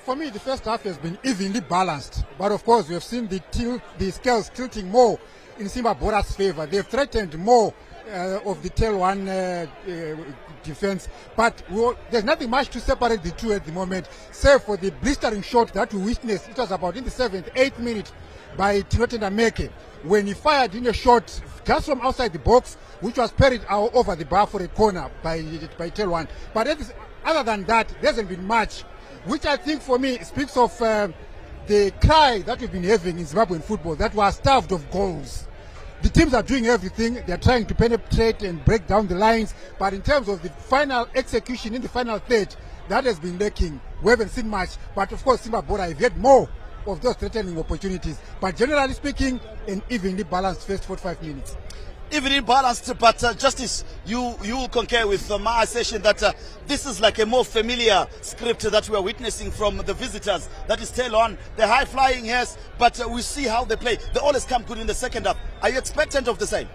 For me, the first half has been evenly balanced, but of course we have seen the scales tilting more in Simba Bora's favor. They've threatened more of the TelOne defense, but there's nothing much to separate the two at the moment, save for the blistering shot that we witnessed. It was about in the 7th, 8th minute by Timothy Ndameke, when he fired in a shot just from outside the box, which was parried out over the bar for a corner by TelOne. But other than that, there hasn't been much, which I think for me speaks of the cry that we've been having in Zimbabwean football, that we are starved of goals. The teams are doing everything. They're trying to penetrate and break down the lines. But in terms of the final execution in the final third, that has been lacking. We haven't seen much. But of course, Simba Bora have had more of those threatening opportunities. But generally speaking, an evenly balanced first 45 minutes. Evenly balanced, but Justice, you will concur with my assertion that this is like a more familiar script that we are witnessing from the visitors. That is TelOne, the high-flying, yes, but we see how they play. They always come good in the second half. Are you expectant of the same?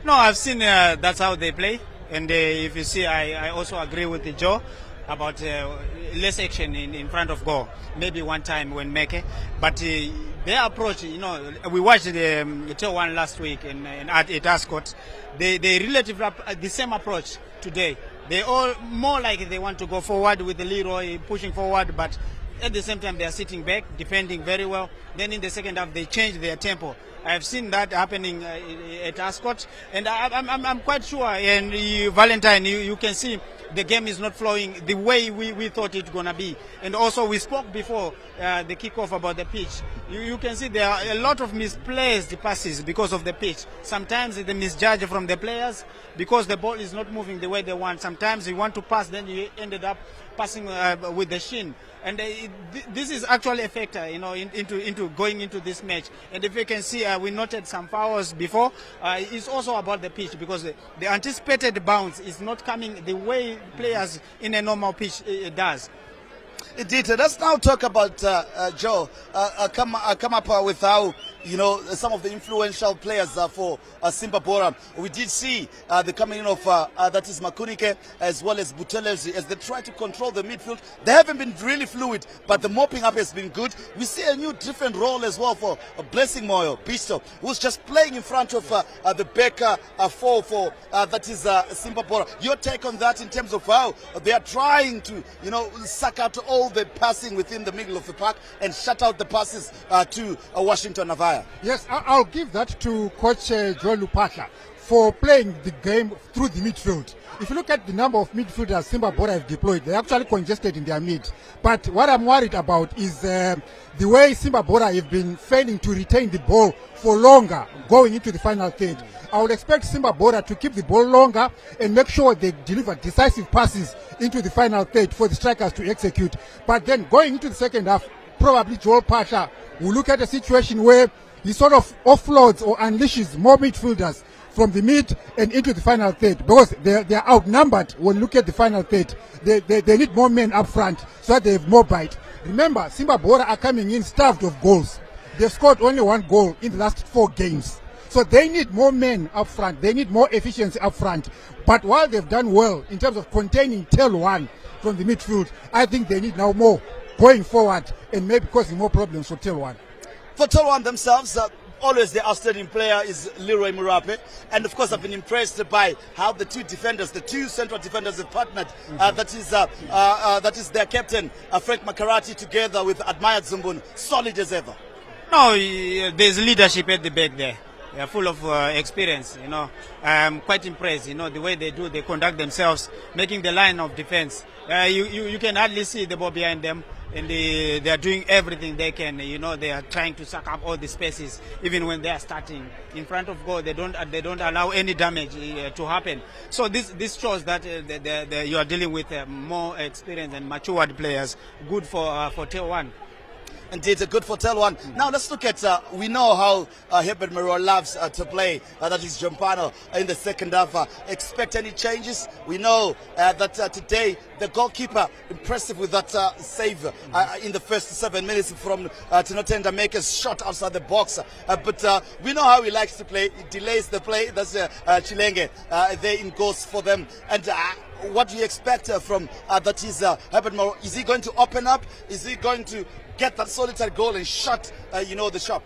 No, I've seen that's how they play. And if you see, I also agree with Joe about less action in front of goal. Maybe one time when Meke. But their approach, we watched the TelOne last week at Ascot. They relatively the same approach today. They all more like they want to go forward with the Leroy pushing forward, but at the same time they are sitting back, defending very well. Then in the second half they change their tempo. I've seen that happening at Ascot, and I'm quite sure. And Valentine, you can see the game is not flowing the way we thought it gonna be. And also we spoke before the kickoff about the pitch. You can see there are a lot of misplaced passes because of the pitch. Sometimes they misjudge from the players because the ball is not moving the way they want. Sometimes you want to pass, then you ended up passing with the shin. And this is actually a factor, into going into this match. And if you can see, we noted some fouls before. It's also about the pitch, because the anticipated bounce is not coming the way players in a normal pitch does. Indeed. Let's now talk about Joe. Come up with how some of the influential players for Simba Bora. We did see the coming in of that is Makunike as well as Buthelezi as they try to control the midfield. They haven't been really fluid, but the mopping up has been good. We see a new different role as well for Blessing Moyo Pisto, who's just playing in front of the back four for that is Simba Bora. Your take on that in terms of how they are trying to suck out all the passing within the middle of the park and shut out the passes to Washington Navaya? Yes, I'll give that to Coach Joel Lupatla for playing the game through the midfield. If you look at the number of midfielders Simba Bora have deployed, they're actually congested in their mid. But what I'm worried about is the way Simba Bora have been failing to retain the ball for longer going into the final third. I would expect Simba Bora to keep the ball longer and make sure they deliver decisive passes into the final third for the strikers to execute. But then going into the second half, probably Joel Pasha will look at a situation where he sort of offloads or unleashes more midfielders from the mid and into the final third, because they're outnumbered when you look at the final third. They need more men up front so that they have more bite. Remember, Simba Bora are coming in starved of goals. They've scored only 1 goal in the last 4 games. So they need more men up front. They need more efficiency up front. But while they've done well in terms of containing TelOne from the midfield, I think they need now more going forward and maybe causing more problems for TelOne. For TelOne themselves, always the outstanding player is Leroy Murape, and of course I've been impressed by how the two central defenders have partnered. That is their captain Frank Makarati together with Admired Zumbun, solid as ever. No, there's leadership at the back there. They're full of experience, I'm quite impressed, the way they conduct themselves, making the line of defense. You can hardly see the ball behind them, and they are doing everything they can. They are trying to suck up all the spaces, even when they are starting in front of goal. They don't allow any damage to happen. So this shows that you are dealing with more experienced and matured players. Good for TelOne. Indeed, good for TelOne. Now let's look at, we know how Herbert Mero loves to play, that is Jompano in the second half. Expect any changes? We know that today the goalkeeper, impressive with that save in the first 7 minutes from Tinotenda Maker's shot outside the box. But we know how he likes to play. He delays the play. That's Chilenge there in goals for them. And what do you expect from that is Herbert Mero? Is he going to open up? Is he going to get that solitary goal and shut the shop?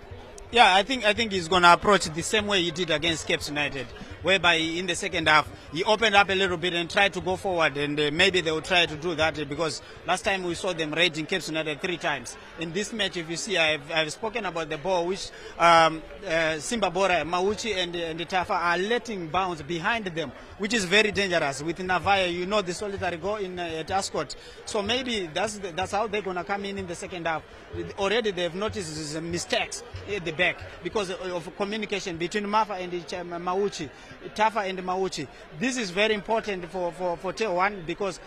Yeah, I think he's going to approach the same way he did against Cape United. whereby in the second half he opened up a little bit and tried to go forward, and maybe they will try to do that because last time we saw them raiding Cape United 3 times. In this match, if you see, I've spoken about the ball which Simba Bora, Mauchi and Tafa are letting bounce behind them, which is very dangerous. With Navaya, you know, the solitary goal at Ascot. So maybe that's how they're going to come in the second half. Already they've noticed mistakes at the back because of communication between Mafa and Mauchi, Tafa and Mauchi. This is very important for TelOne because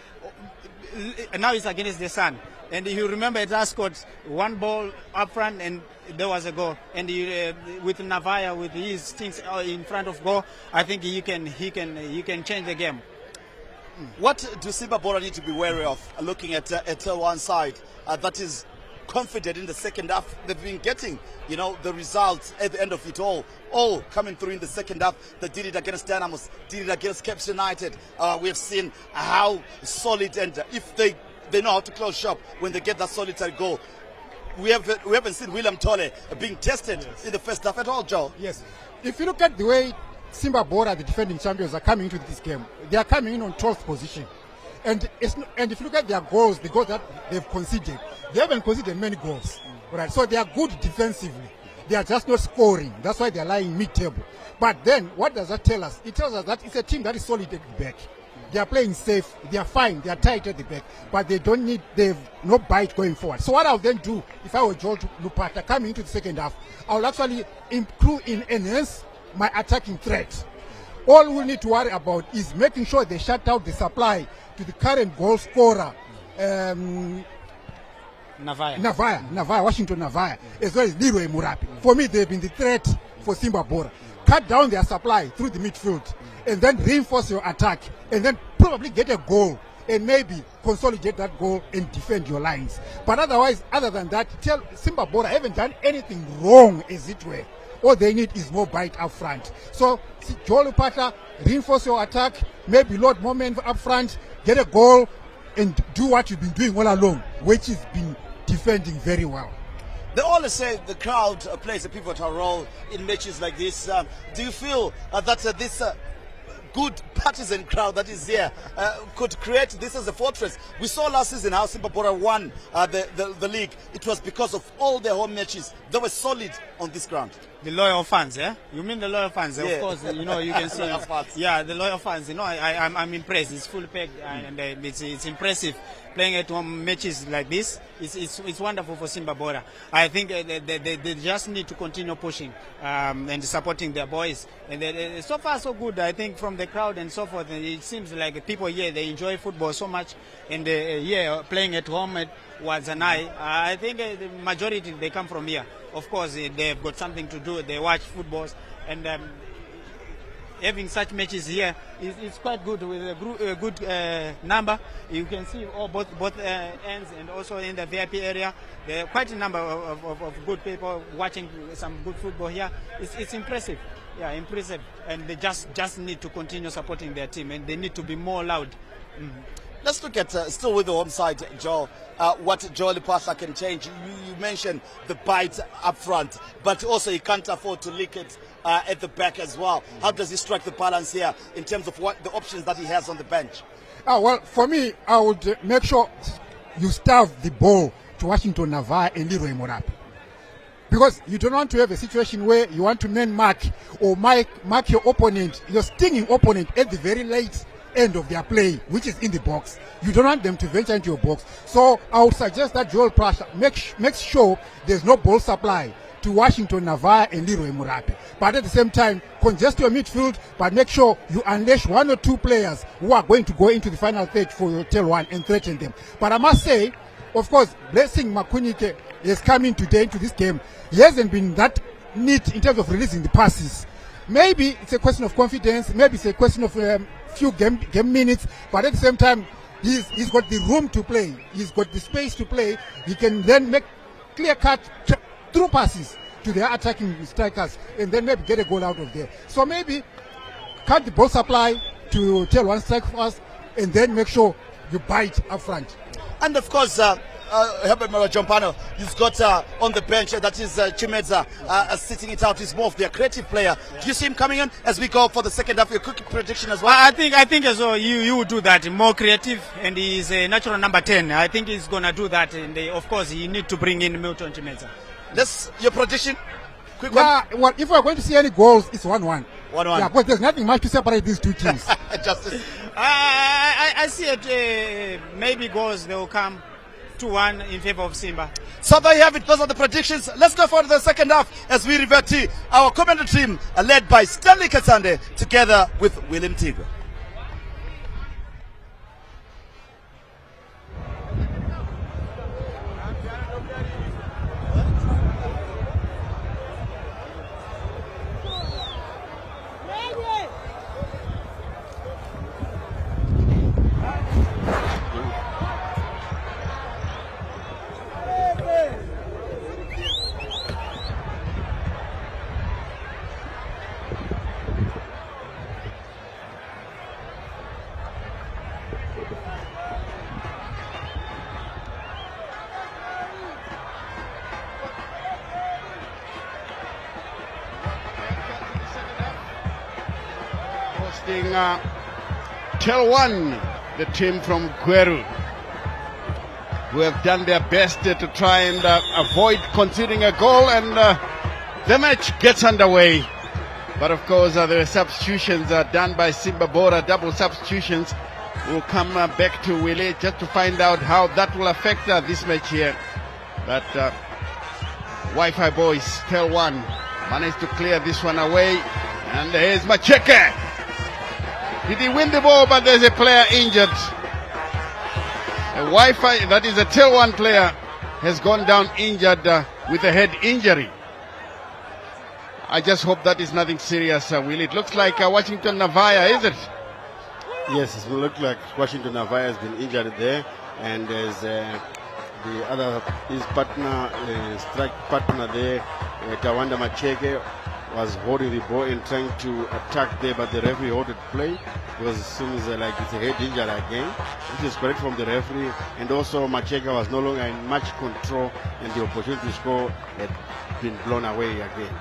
now it's against the sun. And you remember at Ascot, 1 ball up front and there was a goal. And with Navaya, with his things in front of goal, I think he can change the game. What do Simba Bora need to be wary of looking at TelOne side that is confident in the second half? They've been getting, you know, the results at the end of it all coming through in the second half. They did it against Dynamos, did it against Cape United. We've seen how solid, and if they know how to close shop when they get that solitary goal. We haven't seen William Tole being tested in the first half at all, Joe. Yes. If you look at the way Simba Bora, the defending champions, are coming into this game, they are coming in on 12th position. And if you look at their goals, the goals that they've conceded, they haven't conceded many goals. Right? So they are good defensively. They are just not scoring. That's why they are lying mid-table. But then, what does that tell us? It tells us that it's a team that is solid at the back. They are playing safe. They are fine. They are tight at the back. But they have no bite going forward. So what I'll then do, if I were George Lupata coming into the second half, I'll actually enhance my attacking threat. All we need to worry about is making sure they shut out the supply to the current goal scorer, Washington Navaya, as well as Leroy Murapi. For me, they've been the threat for Simba Bora. Cut down their supply through the midfield and then reinforce your attack and then probably get a goal and maybe consolidate that goal and defend your lines. But otherwise, other than that, Simba Bora haven't done anything wrong, as it were. All they need is more bite up front. So, Joel Lupata, reinforce your attack, maybe load moment up front, get a goal, and do what you've been doing all along, which has been defending very well. They always say the crowd plays a pivotal role in matches like this. Do you feel that this good partisan crowd that is here could create this as a fortress? We saw last season how Simba Bora won the league. It was because of all their home matches. They were solid on this ground. The loyal fans, eh? You mean the loyal fans? Yeah. Of course, you know, you can see. Yeah, the loyal fans. You know, I'm impressed. It's full packed, and it's impressive. Playing at home matches like this, it's wonderful for Simba Bora. I think they just need to continue pushing and supporting their boys. And so far so good. I think from the crowd and so forth, it seems like people here, they enjoy football so much. And playing at home at Wadzanai, I think the majority, they come from here. Of course, they've got something to do. They watch football, and having such matches here is quite good with a good number. You can see both ends, and also in the VIP area, there are quite a number of good people watching some good football here. It's impressive. Yeah, impressive. And they just need to continue supporting their team, and they need to be more loud. Let's look at, still with the home side, Joe, what Joel Lupata can change. You mentioned the bite up front, but also he can't afford to leak it at the back as well. How does he strike the balance here in terms of what the options that he has on the bench? Well, for me, I would make sure you starve the ball to Washington Navaya and Leroy Murapi. Because you don't want to have a situation where you want to man mark or mark your opponent, your stinging opponent at the very late end of their play, which is in the box. You don't want them to venture into your box. So I would suggest that Joel Prasha makes sure there's no ball supply to Washington Navaya and Leroy Murapi. But at the same time, congest your midfield, but make sure you unleash 1 or 2 players who are going to go into the final third for your TelOne and threaten them. But I must say, of course, Blessing Makunike is coming today into this game. He hasn't been that neat in terms of releasing the passes. Maybe it's a question of confidence, maybe it's a question of few game minutes, but at the same time, he's got the room to play, he's got the space to play. He can then make clear-cut through passes to their attacking strikers and then maybe get a goal out of there. So maybe cut the ball supply to TelOne strike first and then make sure you bite up front. And of course, Herbert Jompano, you've got on the bench, that is Chimedza sitting it out. He's more of their creative player. Do you see him coming in as we go for the second half? Your quick prediction as well? I think as well, you would do that, more creative, and he's a natural number 10. I think he's going to do that, and of course, you need to bring in Milton Chimedza. That's your prediction? Quick one. Well, if we're going to see any goals, it's 1-1. 1-1. Yeah, but there's nothing much to separate these two teams. Justice. I see it, maybe goals, they will come 2-1 in favor of Simba. So there you have it. Those are the predictions. Let's go for the second half as we revert to our commentary team led by Stanley Katsande together with William Tigwe. TelOne, the team from Gweru, who have done their best to try and avoid conceding a goal, and the match gets underway. But of course, the substitutions are done by Simba Bora, double substitutions. We'll come back to Willie just to find out how that will affect this match here. But Wi-Fi boys, TelOne, managed to clear this one away, and here's Macheke. Did he win the ball? But there's a player injured. A Wi-Fi, that is a TelOne player, has gone down injured with a head injury. I just hope that is nothing serious, Will. It looks like Washington Navaya, is it? Yes, it looks like Washington Navaya has been injured there, and there's the other, his partner, strike partner there, Tawanda Macheke, was holding the ball and trying to attack there, but the referee ordered play because it seems like it's a head injury again, which is correct from the referee. And also Macheka was no longer in much control, and the opportunity to score had been blown away again.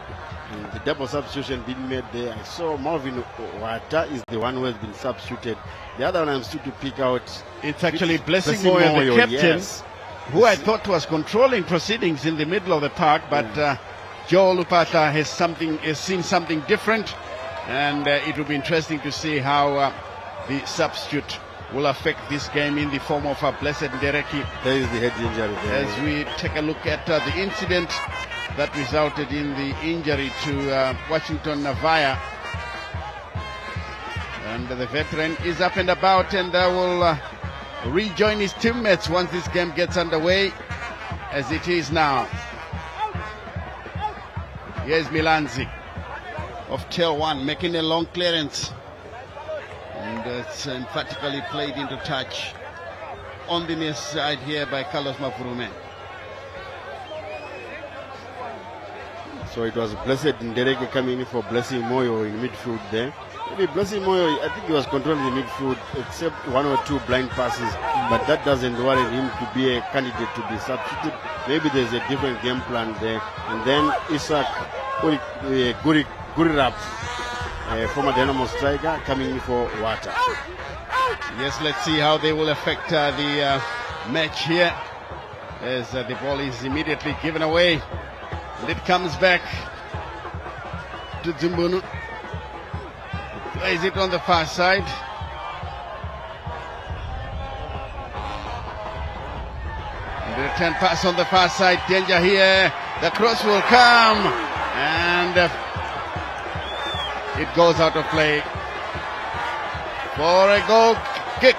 And the double substitution being made there, I saw Marvin Wata is the one who has been substituted. The other one I'm still to pick out. It's actually Blessing Moyo, the captain, yes, who I thought was controlling proceedings in the middle of the park, but Joe Lupata has seen something different, and it will be interesting to see how the substitute will affect this game in the form of Blessed Ndereki. There is the head injury there. As we take a look at the incident that resulted in the injury to Washington Navaya, and the veteran is up and about, and will rejoin his teammates once this game gets underway, as it is now. Here's Milanzi of TelOne making a long clearance, and it's emphatically played into touch on the near side here by Carlos Mafurume. So it was Blessed Ndereke coming in for Blessing Moyo in midfield there. Maybe Blessing Moyo, I think he was controlling the midfield except one or two blind passes, but that doesn't worry him to be a candidate to be substituted. Maybe there's a different game plan there. And then Isaac Gurirap, former Dynamo striker, coming in for Wata. Yes, let's see how they will affect the match here, as the ball is immediately given away. And it comes back to Zumbunu. Plays it on the far side. And the return pass on the far side. Danger here. The cross will come. And it goes out of play for a goal kick.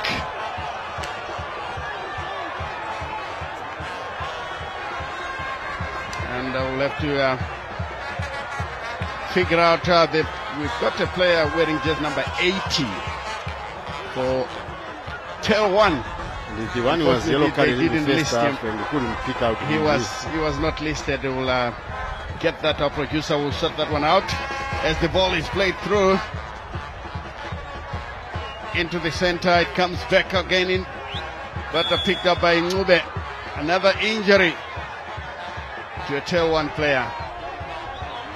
And we'll have to figure out we've got a player wearing just number 80 for TelOne. The one who was yellow carded in the first half, him. and they couldn't pick out. He was not listed. We'll get that. Our producer will sort that one out as the ball is played through into the center. It comes back again in, but picked up by Ngube. Another injury to a TelOne player.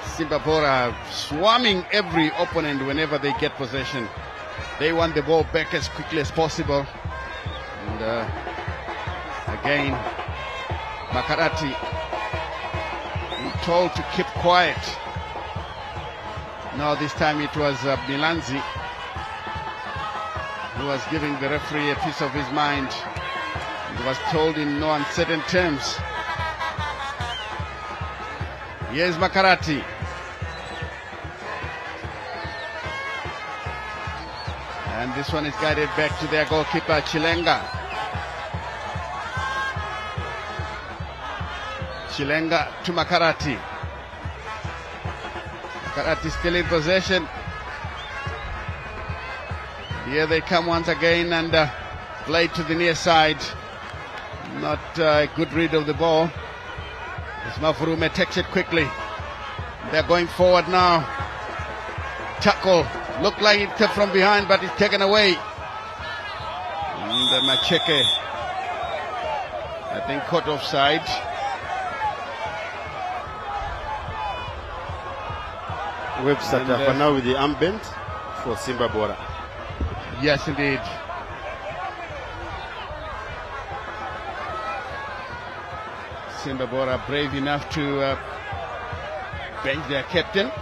Simba Bora swarming every opponent whenever they get possession. They want the ball back as quickly as possible. And again, Makarati told to keep quiet. Now this time it was Milanzi who was giving the referee a piece of his mind. He was told in no uncertain terms. Here's Makarati. And this one is guided back to their goalkeeper, Chilenga. Chilenga to Makarati. Makarati still in possession. Here they come once again and play to the near side. Not a good read of the ball. Mavrume takes it quickly. They're going forward now. Tackle. Looked like it came from behind, but it's taken away. And Macheke, I think, caught offside. Webster for now with the armband for Simba Bora. Yes, indeed. Simba Bora brave enough to bench their captain.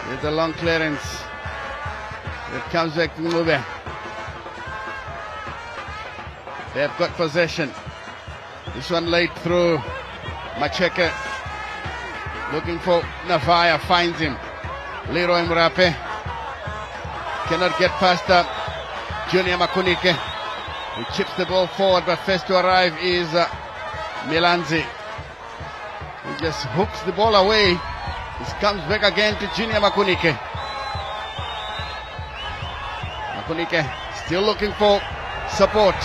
With a long clearance. It comes back to Mube. They've got possession. This one laid through. Macheke looking for Navaya, finds him. Leroy Mrape cannot get past Junior Makunike. He chips the ball forward, but first to arrive is Milanzi. He just hooks the ball away. This comes back again to Junior Makunike. Makunike still looking for support.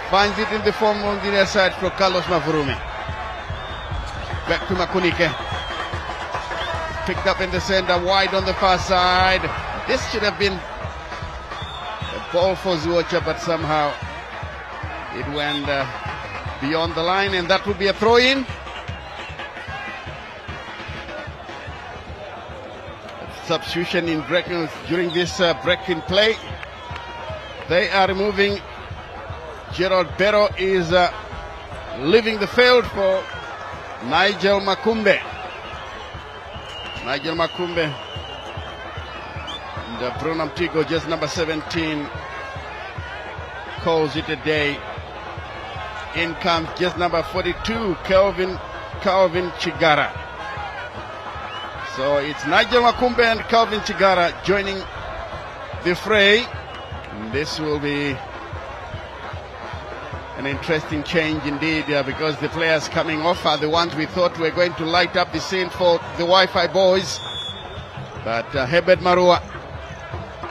Finds it in the form on the other side for Carlos Mavrume. Back to Makunike. Picked up in the center, wide on the far side. This should have been a ball for Zuocha, but somehow it went beyond the line, and that would be a throw-in. Substitution in breaking during this break in play. They are removing. Gerald Bero is leaving the field for Nigel Makumbe. Nigel Makumbe and Bruno Mtigo, just number 17, calls it a day. In comes just number 42, Calvin Chigara. So it's Nigel Makumbe and Calvin Chigara joining the fray. And this will be an interesting change indeed, because the players coming off are the ones we thought were going to light up the scene for the Wi-Fi boys. But Herbert Marua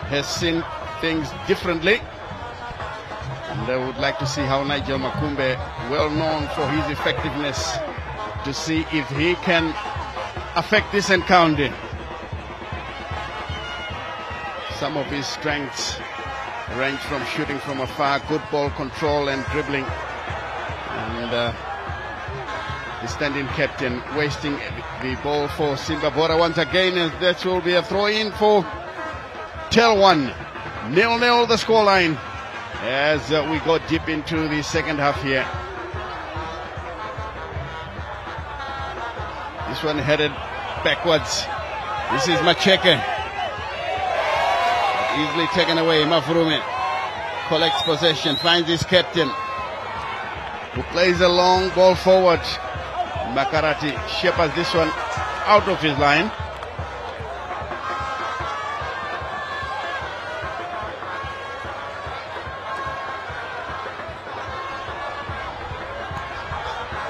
has seen things differently. And I would like to see how Nigel Makumbe, well known for his effectiveness, to see if he can affect this encounter. Some of his strengths range from shooting from afar, good ball control and dribbling. And the standing captain wasting the ball for Simba Bora once again, and that will be a throw-in for TelOne. 0-0 the scoreline as we go deep into the second half here. This one headed backwards. This is Macheke. Easily taken away. Mavrume collects possession, finds his captain, who plays a long ball forward. Makarati shepherds this one out of his line.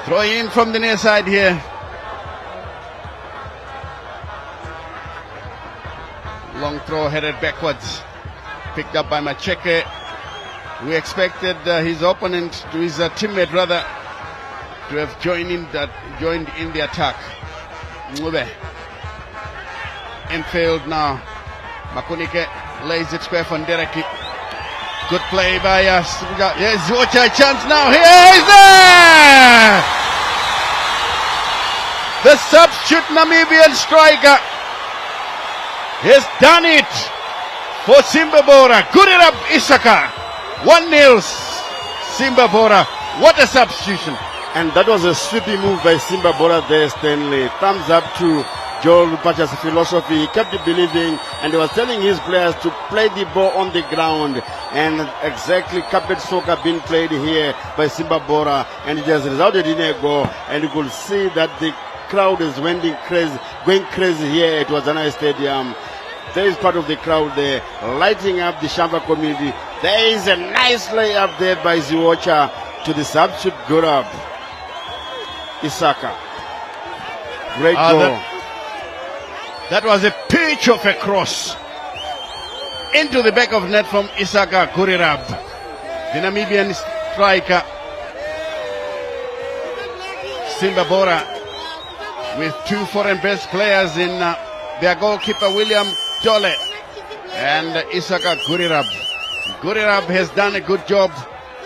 Throw in from the near side here. Long throw headed backwards. Picked up by Macheke. We expected his opponent, to his teammate rather, to have joined in the attack. Mube. Infield now. Makunike lays it square for Ndereki. Good play by us. Here's Zwocha, a chance now. Here is there! The substitute Namibian striker has done it for Simba Bora. Good it up, Isaka. 1-0 Simba Bora. What a substitution. And that was a sweeping move by Simba Bora there, Stanley. Thumbs up to Joel Lupacha's philosophy. He kept believing, and he was telling his players to play the ball on the ground. And exactly carpet soccer being played here by Simba Bora, and it has resulted in a goal. And you could see that the crowd is going crazy here at Wazana Stadium. There is part of the crowd there lighting up the Shamba community. There is a nice layup there by Zwocha to the substitute Gurab Isaka. Great goal. That was a pitch of a cross into the back of net from Isaka Kurirab, the Namibian striker. Simba Bora with two foreign best players in their goalkeeper William Dole and Isaka Kurirab. Kurirab has done a good job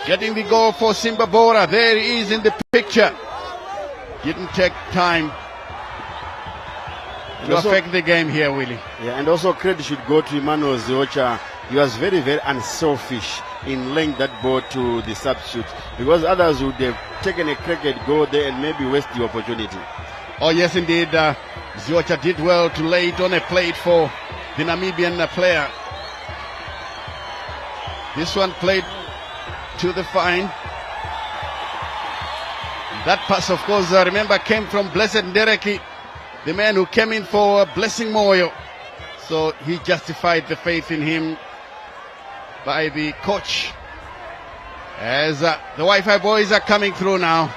getting the goal for Simba Bora. There he is in the picture. Didn't take time to affect the game here, Willie. Yeah, and also credit should go to Emmanuel Zwocha. He was very, very unselfish in laying that ball to the substitute, because others would have taken a crack at goal there and maybe waste the opportunity. Oh yes, indeed. Zwocha did well to lay it on a plate for the Namibian player. This one played to the fine. That pass, of course, remember, came from Blessed Ndereki, the man who came in for Blessing Moyo. So he justified the faith in him by the coach. As the Wi-Fi boys are coming through now.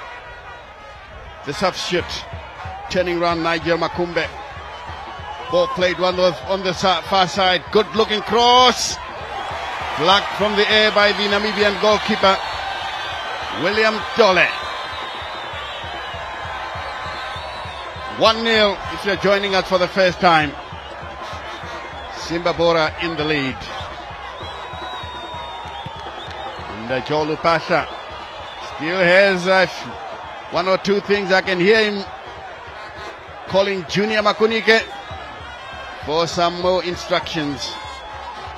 The substitute turning around Nigel Makumbe. Ball played on the far side. Good looking cross. Blocked from the air by the Namibian goalkeeper, William Dole. 1-0 if you're joining us for the first time. Simba Bora in the lead. And Joe Lupasha still has one or two things. I can hear him calling Junior Makunike for some more instructions.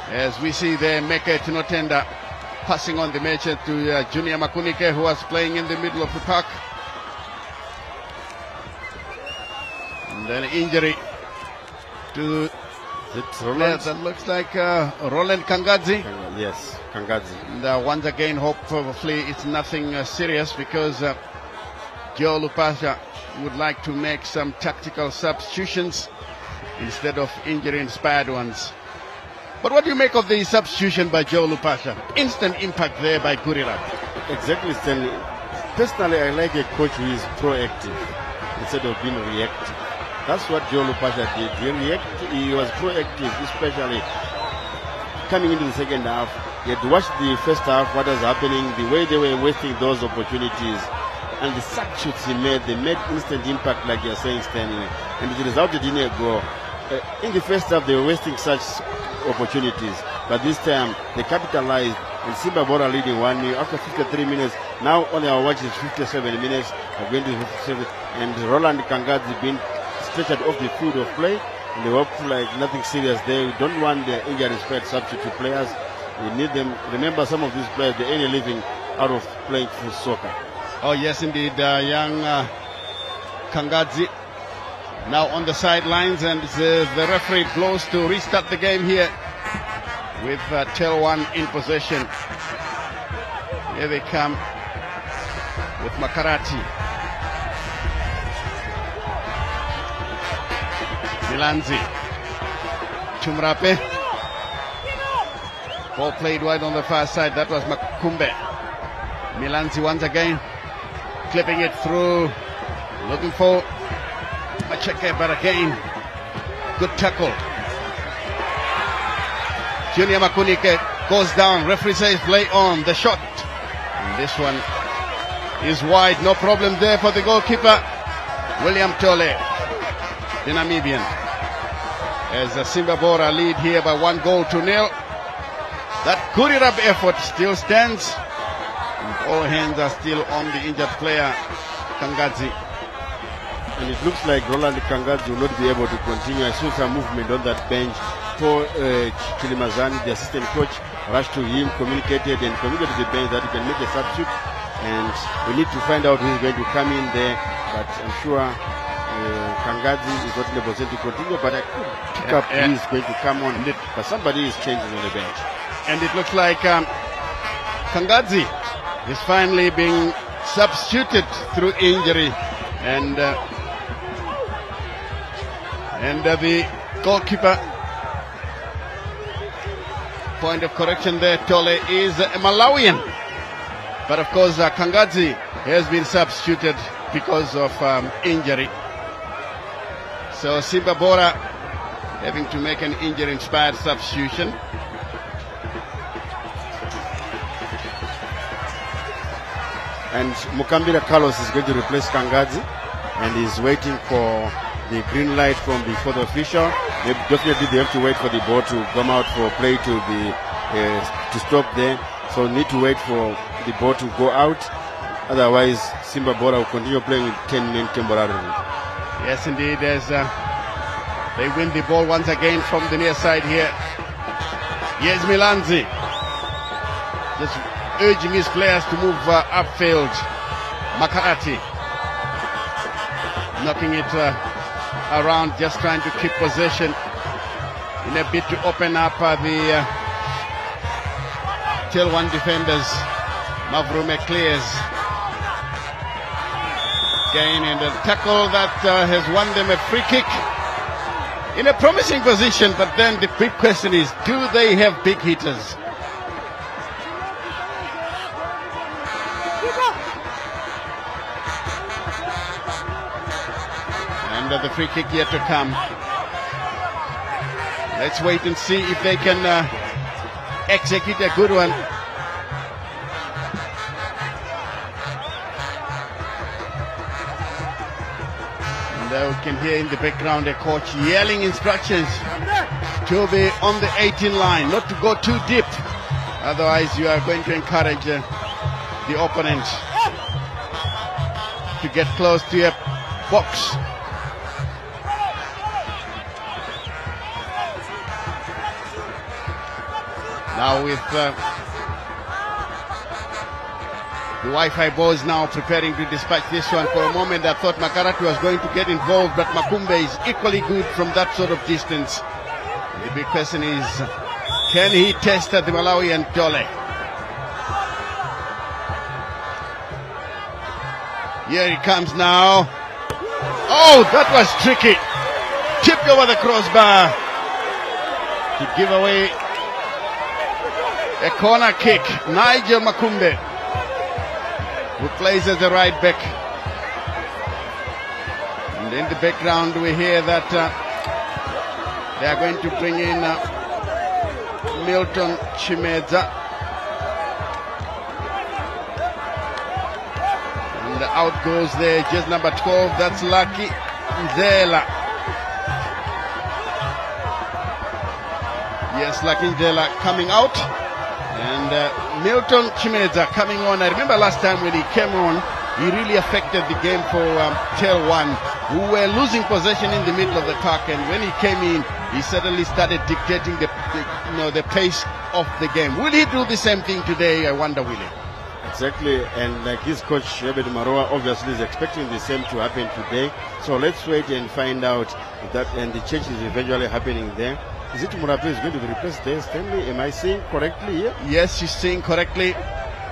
As we see there, Meke Tinotenda passing on the match to Junior Makunike, who was playing in the middle of the park. And then injury to that looks like Roland Kangadzi. Yes, Kangadzi. And once again, hopefully it's nothing serious, because Joe Lupasha would like to make some tactical substitutions instead of injuring bad ones. But what do you make of the substitution by Joe Lupasha? Instant impact there by Kurirab. Exactly, Stanley. Personally, I like a coach who is proactive instead of being reactive. That's what Joe Lupasha did. He was proactive, especially coming into the second half. He had watched the first half, what was happening, the way they were wasting those opportunities. And the substitutes he made, they made instant impact, like you're saying, Stanley. And it resulted in a goal. In the first half, they were wasting such opportunities, but this time they capitalized, and Simba Bora leading 1-0 after 53 minutes. Now on our watch is 57 minutes, going to 57, and Roland Kangadzi being stretched off the field of play, and they hope like nothing serious there. We don't want the injury-spared substitute players. We need them. Remember, some of these players, they earn a living out of playing full soccer. Oh yes, indeed. Young Kangadzi now on the sidelines, and the referee blows to restart the game here with TelOne in possession. Here they come with Makarati. Milanzi. Chumrape. Ball played wide on the far side. That was Makumbe. Milanzi once again. Clipping it through. Looking for Macheke, but again, good tackle. Junior Makunike goes down. Referee says play on. The shot. And this one is wide. No problem there for the goalkeeper, William Tole, the Namibian. As Simba Bora lead here by 1-0. That Kurirab effort still stands. And all hands are still on the injured player, Kangadzi. And it looks like Roland Kangadzi will not be able to continue. I saw some movement on that bench. For Chilimazani, the assistant coach, rushed to him, communicated to the bench that he can make a substitute. And we need to find out who is going to come in there. But I'm sure Kangadzi is not in a position to continue. But I could pick up who is going to come on. But somebody is changing on the bench. And it looks like Kangadzi is finally being substituted through injury. And the goalkeeper, point of correction there, Tole, is a Malawian. But of course, Kangadzi has been substituted because of injury. So Simba Bora having to make an injury-inspired substitution. And Mukambira Carlos is going to replace Kangadzi, and he's waiting for the green light from the fourth official. Definitely they have to wait for the ball to come out for play to be to stop there. So need to wait for the ball to go out. Otherwise, Simba Bora will continue playing with 10 men temporarily. Yes, indeed. As they win the ball once again from the near side here. Here's Milanzi, just urging his players to move upfield. Makarati knocking it around, just trying to keep possession in a bit to open up the TelOne defenders. Mavrume clears. Again in the tackle that has won them a free kick. In a promising position, but then the big question is, do they have big hitters? And the free kick yet to come. Let's wait and see if they can execute a good one. And we can hear in the background a coach yelling instructions to be on the 18 line, not to go too deep. Otherwise you are going to encourage the opponent to get close to your box. Now with the Wi-Fi boys now preparing to dispatch this one. For a moment I thought Makarati was going to get involved, but Makumbe is equally good from that sort of distance. And the big question is, can he test the Malawian Tole? Here he comes now. Oh, that was tricky. Tipped over the crossbar to give away a corner kick. Nigel Makumbe, who plays as a right back. And in the background we hear that they are going to bring in Milton Chimedza. And out goes there, just number 12, that's Lucky Nzela. Yes, Lucky Nzela coming out. And Milton Chimedza coming on. I remember last time when he came on, he really affected the game for TelOne, who were losing possession in the middle of the park. And when he came in, he suddenly started dictating the pace of the game. Will he do the same thing today? I wonder, will he? Exactly, and like his coach Ebed Maroa obviously is expecting the same to happen today. So let's wait and find out if that and the change is eventually happening there. Is it Murape is going to be replaced there, Stanley? Am I saying correctly here? Yes, you're saying correctly.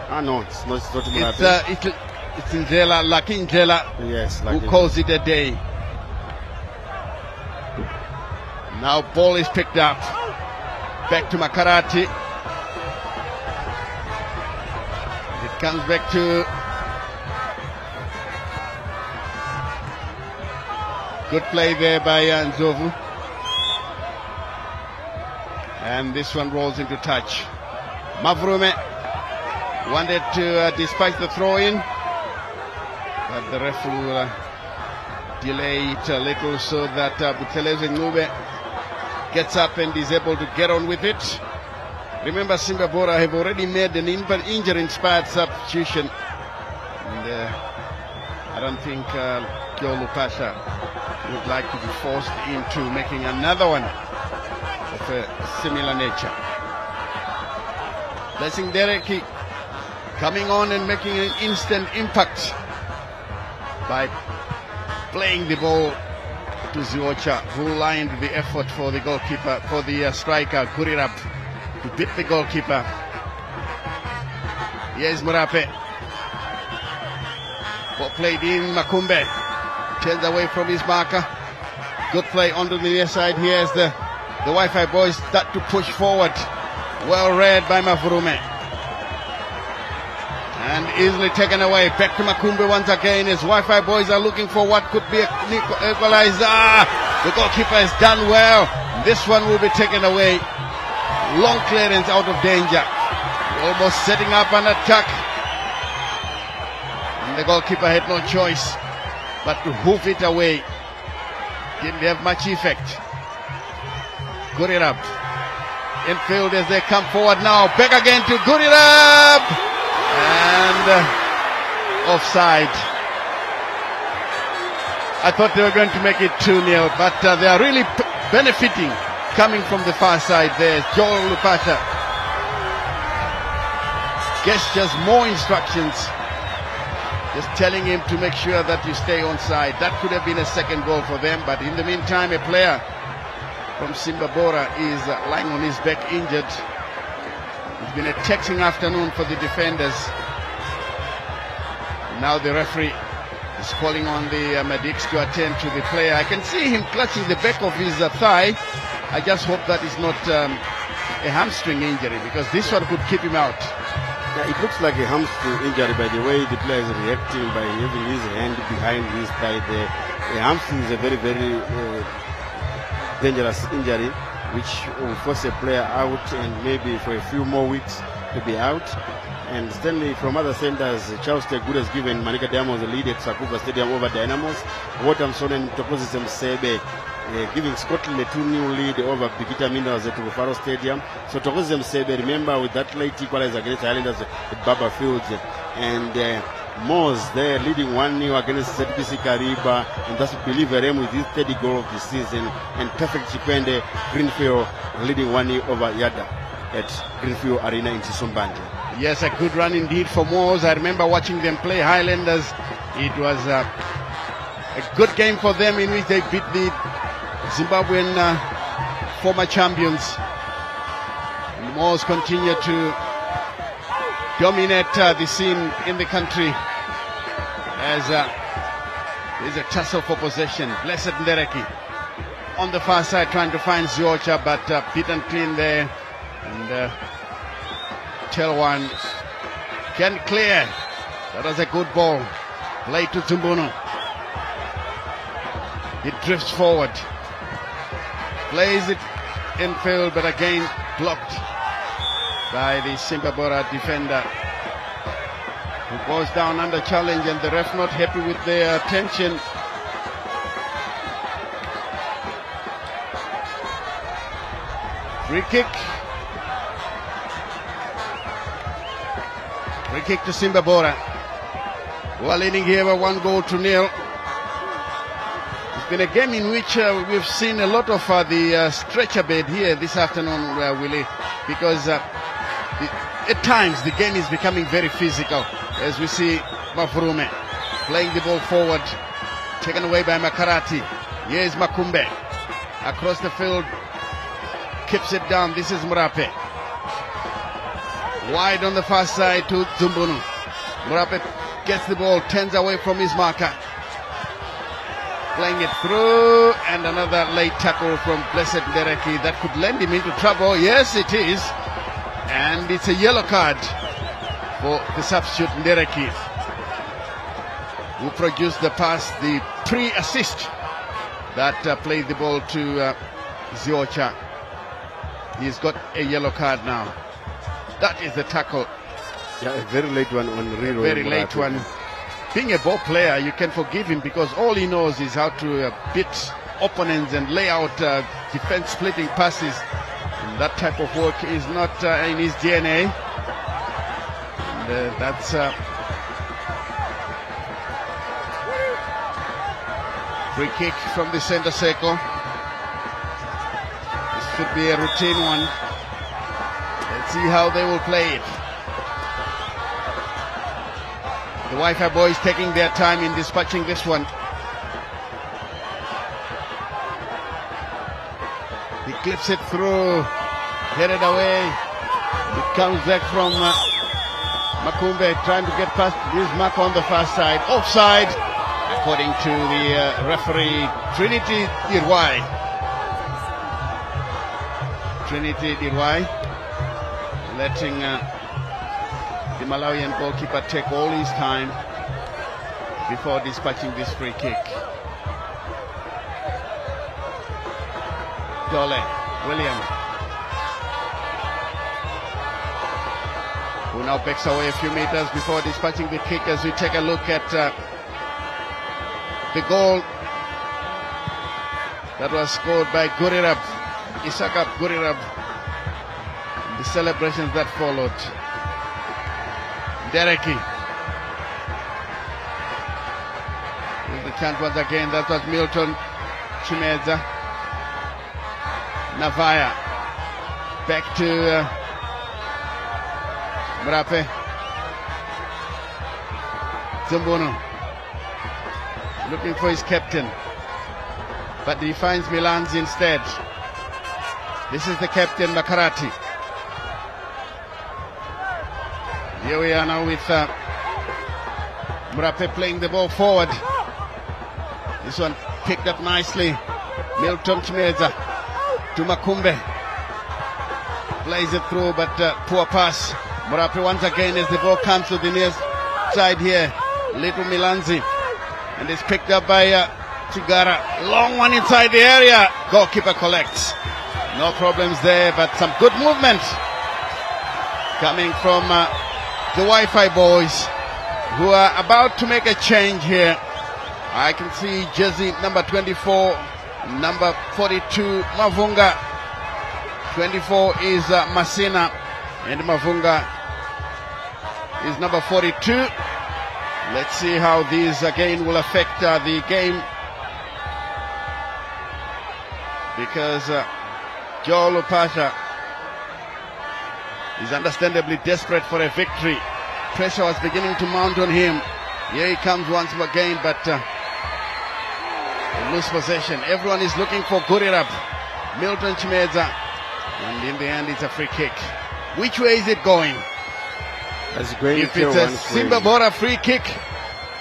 No, it's not Murape. It's Nzela, Lucky Nzela, yes, who calls it a day. Now ball is picked up. Back to Makarati. It comes back to good play there by Nzovu. And this one rolls into touch. Mavrume wanted to dispatch the throw-in, but the ref will delay it a little so that Buthelezi Ngube gets up and is able to get on with it. Remember, Simba Bora have already made an injury-inspired substitution. And I don't think Kyolu Pasha would like to be forced into making another one of a similar nature. Blessing Dereki coming on and making an instant impact by playing the ball to Ziocha, who lined the effort for the goalkeeper, for the striker Kurirab, to beat the goalkeeper. Here's Murape. Ball played in, Makumbe turns away from his marker. Good play onto the near side. Here's the Wi-Fi boys start to push forward. Well read by Mavurume. And easily taken away. Back to Makumbe once again as Wi-Fi boys are looking for what could be an equalizer. The goalkeeper has done well. This one will be taken away. Long clearance out of danger. Almost setting up an attack. And the goalkeeper had no choice but to hoof it away. Didn't have much effect. Gurirab. Infield as they come forward now. Back again to Gurirab. And offside. I thought they were going to make it 2-0, but they are really benefiting coming from the far side there. Joel Lupata. Gestures, more instructions. Just telling him to make sure that you stay on side. That could have been a second goal for them, but in the meantime, a player from Simba Bora is lying on his back injured. It's been a taxing afternoon for the defenders. Now the referee is calling on the medics to attend to the player. I can see him clutching the back of his thigh. I just hope that is not a hamstring injury, because this one could keep him out. Yeah, it looks like a hamstring injury by the way the player is reacting by having his hand behind his thigh there. A hamstring is a very, very dangerous injury which will force a player out and maybe for a few more weeks to be out. And Stanley from other centers, Charles Tegood has given Manika Diamonds the lead at Sakuba Stadium over Dynamos. Watamson and Tokozisem Sebe giving Scotland a 2-0 lead over Bikita Minerals at Rufaro Stadium. So Tokozisem Sebe, remember, with that late equalizer against Highlanders at Baba Fields, and Moz there leading 1-0 against ZPC Kariba, and that's Beliverem with his 30th goal of the season, and Perfect Chipende Greenfield leading 1-0 over Yada at Greenfield Arena in Chisumbanje. Yes, a good run indeed for Moz. I remember watching them play Highlanders. It was a good game for them in which they beat the Zimbabwean former champions. And Moz continue to dominate the scene in the country as there's a tussle for possession. Blessed Ndereki on the far side trying to find Ziocha, but beaten clean there. And TelOne can clear. That was a good ball. Play to Tumbunu. It drifts forward. Plays it infield, but again blocked by the Simba Bora defender, who goes down under challenge, and the ref not happy with their attention. Free kick. Free kick to Simba Bora, who are leading here by 1-0. It's been a game in which we've seen a lot of the stretcher bed here this afternoon, Willie, because at times the game is becoming very physical, as we see Mavurume playing the ball forward, taken away by Makarati. Here's Makumbe across the field, keeps it down. This is Murape. Wide on the far side to Zumbunu. Murape gets the ball, turns away from his marker. Playing it through, and another late tackle from Blessed Ndereki that could land him into trouble. Yes, it is. And it's a yellow card for the substitute Ndereki, who produced the pass, the pre-assist that played the ball to Ziocha. He's got a yellow card now. That is the tackle. Yeah, a very late one on Riro. Very late one. Being a ball player, you can forgive him because all he knows is how to beat opponents and lay out defense splitting passes. And that type of work is not in his DNA. And, that's free kick from the center circle. This should be a routine one. Let's see how they will play it. The Wi-Fi boys taking their time in dispatching this one. He clips it through, headed away. It comes back from Makumbe trying to get past his mark on the far side. Offside, according to the referee, Trinity Dirwai. Trinity Dirwai letting the Malawian goalkeeper take all his time before dispatching this free kick. Dole, William, who now backs away a few meters before dispatching the kick. As we take a look at the goal that was scored by Gurirab, Isaka Gurirab, the celebrations that followed. Dereki. Here's the chance once again. That was Milton Chimeza. Navaya. Back to Mrape. Zumbuno. Looking for his captain. But he finds Milan's instead. This is the captain, Makarati. Here we are now with Mrape playing the ball forward. This one picked up nicely. Milton Chimeza to Makumbe. Plays it through, but poor pass. Mrape once again as the ball comes to the near side here. Little Milanzi. And it's picked up by Tigara. Long one inside the area. Goalkeeper collects. No problems there, but some good movement coming from the Wi-Fi boys, who are about to make a change here. I can see jersey number 24, number 42, Mavunga. 24 is Masina, and Mavunga is number 42. Let's see how these again will affect the game, because Joe Lupasha is understandably desperate for a victory. Pressure was beginning to mount on him. Here he comes once again, but loose possession. Everyone is looking for Gurirab. Milton Chimeza. And in the end, it's a free kick. Which way is it going? That's going. If it's a Simba Bora free kick,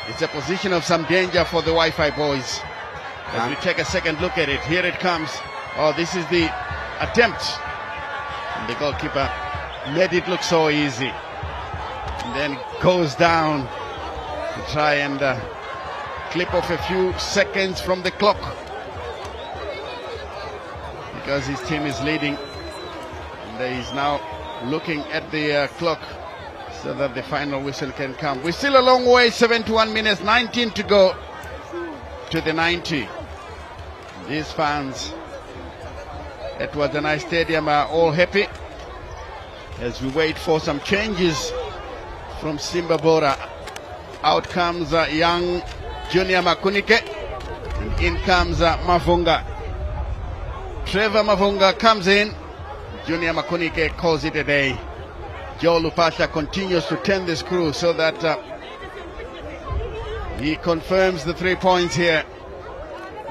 it's a position of some danger for the Wi-Fi boys. As we take a second look at it, here it comes. Oh, this is the attempt. And the goalkeeper made it look so easy, and then goes down to try and clip off a few seconds from the clock, because his team is leading, and he's now looking at the clock so that the final whistle can come. We're still a long way, 71 minutes, 19 to go to the 90. These fans at Wadzanai Stadium are all happy as we wait for some changes from Simba Bora. Out comes young Junior Makunike, and in comes Mavunga. Trevor Mavunga comes in. Junior Makunike calls it a day. Joe Lupasha continues to turn the screw so that he confirms the 3 points here.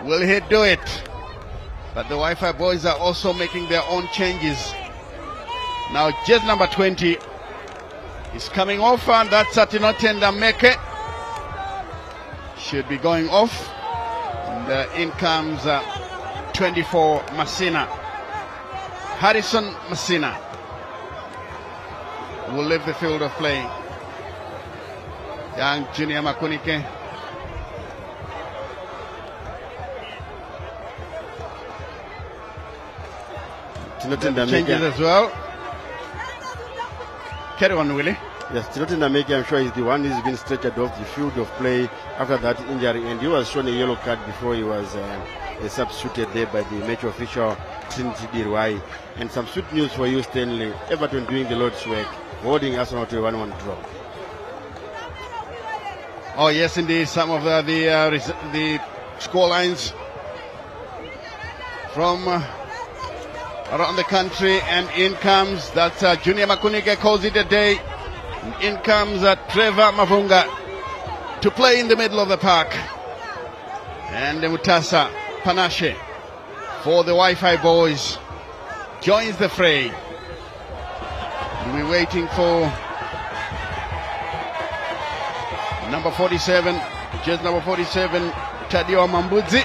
Will he do it? But the Wi-Fi boys are also making their own changes. Now just number 20 is coming off, and that's Satinotenda Meke. Should be going off. And in comes 24 Masina. Harrison Masina will leave the field of play. Young Junior Makunike. Changes as well. Carry on, Willie. Yes, Tilotenda Meke, I'm sure, is the one who's been stretched off the field of play after that injury, and he was shown a yellow card before he was substituted there by the match official Trinity Dirwai. And some sweet news for you, Stanley. Everton doing the Lord's work, holding Arsenal to a 1-1 draw. Oh yes, indeed. Some of the score lines from around the country, and in comes that Junior Makunike calls it a day. In comes Trevor Mavunga to play in the middle of the park, and Mutasa Panache for the Wi-Fi boys joins the fray. We're waiting for number 47, just number 47, Tadio Mambudzi,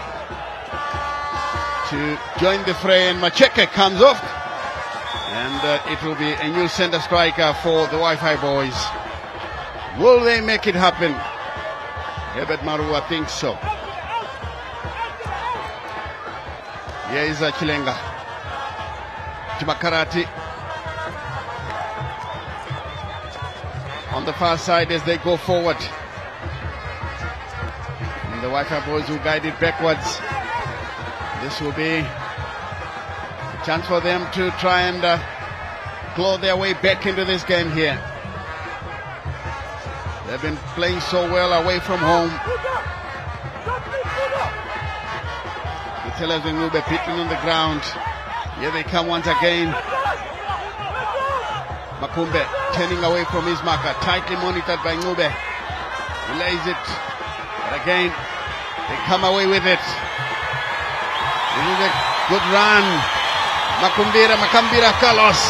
to join the fray, and Macheke comes off, and it will be a new center striker for the Wi-Fi boys. Will they make it happen? Herbert Marua thinks so. Here is Chilenga to Makarati on the far side as they go forward. And the Wi-Fi boys will guide it backwards. This will be a chance for them to try and claw their way back into this game here. They've been playing so well away from home. The Tellers will be pitching on the ground. Here they come once again. Makumbe turning away from his marker, tightly monitored by Ngube. He lays it, but again they come away with it. This is a good run. Makambira Carlos.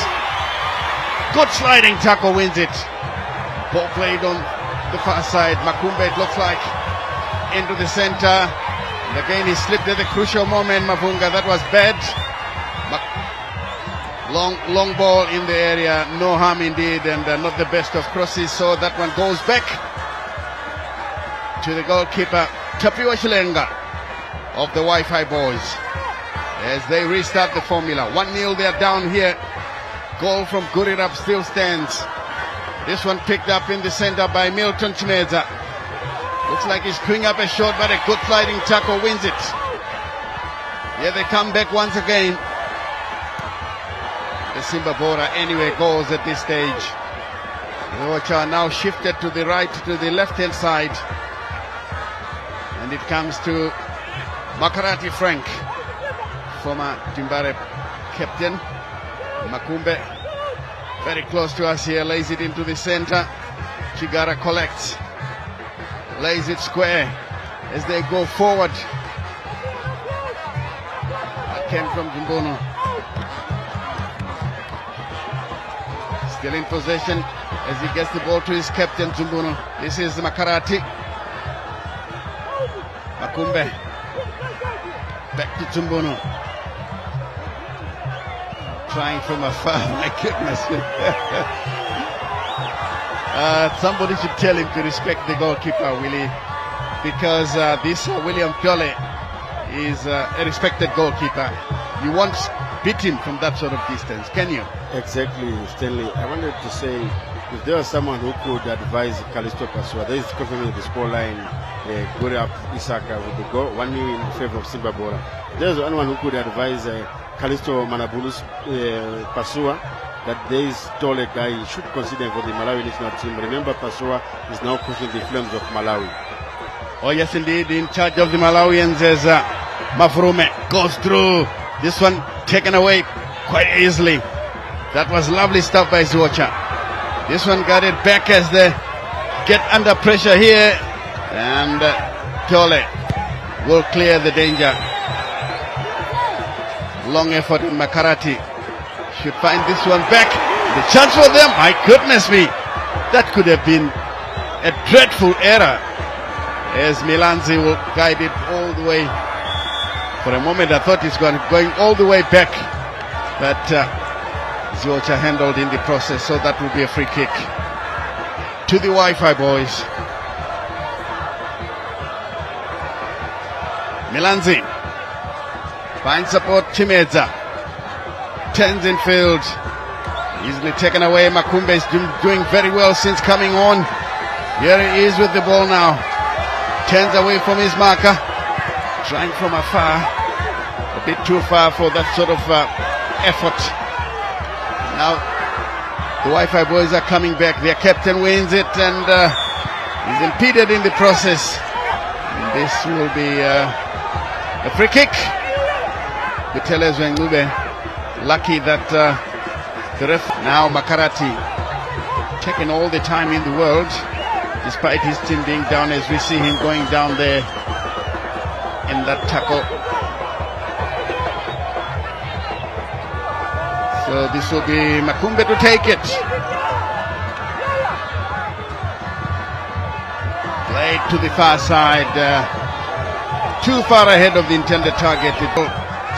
Good sliding tackle wins it. Ball played on the far side. Makumbe, it looks like, into the center. And again he slipped at the crucial moment, Mavunga. That was bad. Long ball in the area. No harm indeed, and not the best of crosses. So that one goes back to the goalkeeper, Tapiwa Chilenga of the Wi-Fi boys, as they restart the formula. 1-0 they're down here. Goal from Gurirab still stands. This one picked up in the center by Milton Chimeza. Looks like he's screwing up a shot, but a good sliding tackle wins it. Here they come back once again. The Simba Bora anyway goals at this stage. The Ocha now shifted to the right, to the left-hand side. And it comes to Makarati Frank, former Timbare captain. Makumbe very close to us here, lays it into the center. Chigara collects, lays it square as they go forward. That came from Jumbono. Still in possession as he gets the ball to his captain Jumbono. This is Makarati. Makumbe back to Jumbono. Trying from afar, my goodness. Somebody should tell him to respect the goalkeeper, Willie, because this William Piole is a respected goalkeeper. You won't beat him from that sort of distance, can you? Exactly, Stanley. I wanted to say, if there was someone who could advise Kalisto Pasua, there is confirming the scoreline, Gurap Isaka with the goal, 1-0 in favor of Simba Bora. There's anyone who could advise Kalisto Manabulus Pasua that there is taller guy he should consider for the Malawi national team. Remember, Pasua is now pushing the flames of Malawi. Oh yes, indeed, in charge of the Malawians as Mafrume goes through. This one taken away quite easily. That was lovely stuff by Zuocha. This one got it back as they get under pressure here, and Tole will clear the danger. Long effort in Makarati. Should find this one back. The chance for them. My goodness me. That could have been a dreadful error, as Milanzi will guide it all the way. For a moment I thought he's going all the way back, but Ziocha handled in the process, so that will be a free kick to the Wi-Fi boys. Milanzi finds support. Chimeza turns in field, easily taken away. Makumbe is doing very well since coming on. Here he is with the ball now, turns away from his marker, trying from afar. a bit too far for that sort of effort. Now the Wi-Fi boys are coming back. Their captain wins it and is impeded in the process. And this will be a free kick. The TelOne lucky that the ref. Now Makarati taking all the time in the world, despite his team being down, as we see him going down there in that tackle. So this will be Makumbe to take it. Played to the far side, too far ahead of the intended target.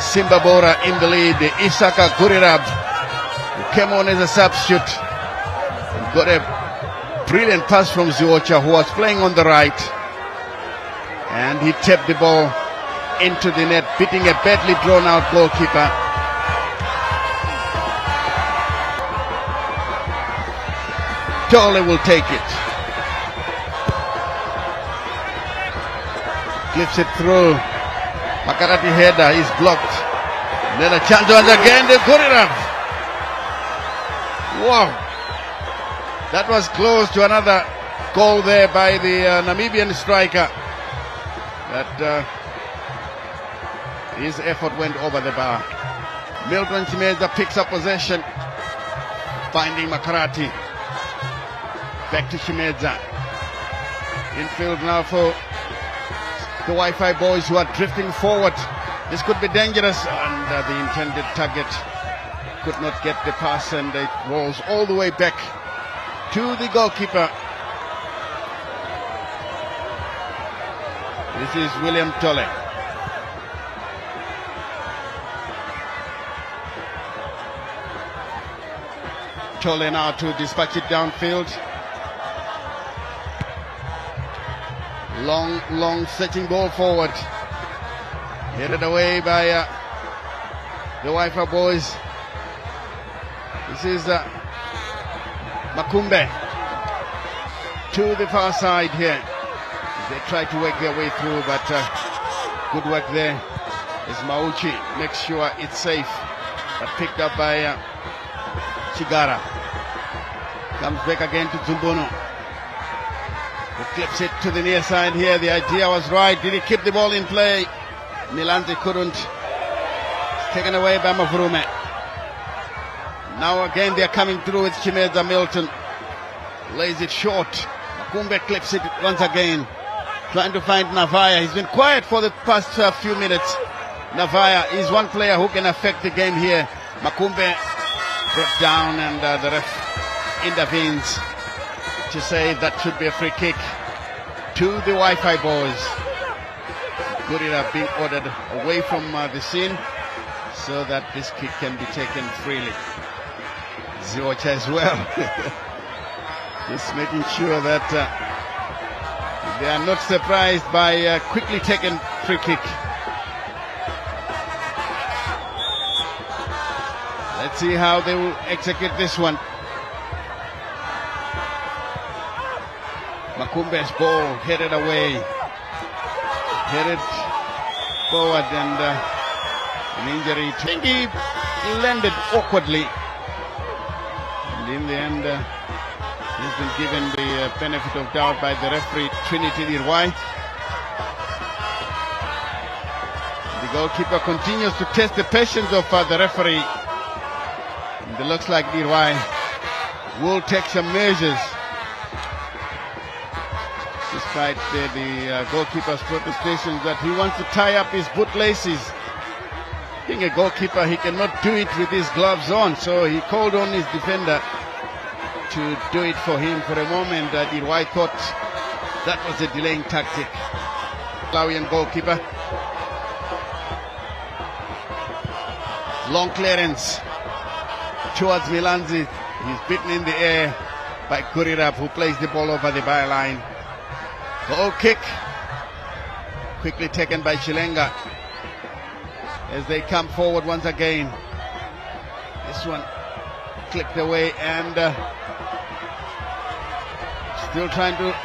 Simba Bora in the lead. Isaka Gurirab, who came on as a substitute, got a brilliant pass from Ziocha, who was playing on the right, and he tapped the ball into the net, beating a badly drawn out goalkeeper. Tole will take it. Clips it through. Makarati header is blocked. And then a chance once again. The Gurirab. Wow. That was close to another goal there by the Namibian striker. That his effort went over the bar. Milton Chimeza picks up possession, finding Makarati. Back to Chimeza. Infield now for the Wi-Fi boys, who are drifting forward. This could be dangerous, and the intended target could not get the pass, and it rolls all the way back to the goalkeeper. This is William Tole. Tole now to dispatch it downfield. Long setting ball forward. Headed away by the Wi-Fi boys. This is Makumbe to the far side here. They try to work their way through, but good work there as Mauchi makes sure it's safe. But picked up by Chigara. Comes back again to Zumbuno, who clips it to the near side here. The idea was right. Did he keep the ball in play? Milanzi couldn't. It's taken away by Mavrume. Now again they're coming through with Chimeza. Milton lays it short. Makumbe clips it once again, trying to find Navaya. He's been quiet for the past few minutes. Navaya is one player who can affect the game here. Makumbe brought down, and the ref intervenes to say that should be a free kick to the Wi-Fi boys. Gurira being ordered away from the scene so that this kick can be taken freely. Ziocha as well. Just making sure that they are not surprised by a quickly taken free kick. Let's see how they will execute this one. Makumbe's ball headed away, headed forward, and an injury. I think he landed awkwardly, and in the end he's been given the benefit of doubt by the referee, Trinity Dirwai. The goalkeeper continues to test the patience of the referee, and it looks like Dirwai will take some measures, despite the goalkeeper's protestations that he wants to tie up his bootlaces. Being a goalkeeper, he cannot do it with his gloves on, so he called on his defender to do it for him. For a moment, Dirwai thought that was a delaying tactic. Malawian goalkeeper. Long clearance towards Milanzi. He's beaten in the air by Gurirab, who plays the ball over the byline. Goal kick, quickly taken by Chilenga as they come forward once again. This one clicked away, and still trying to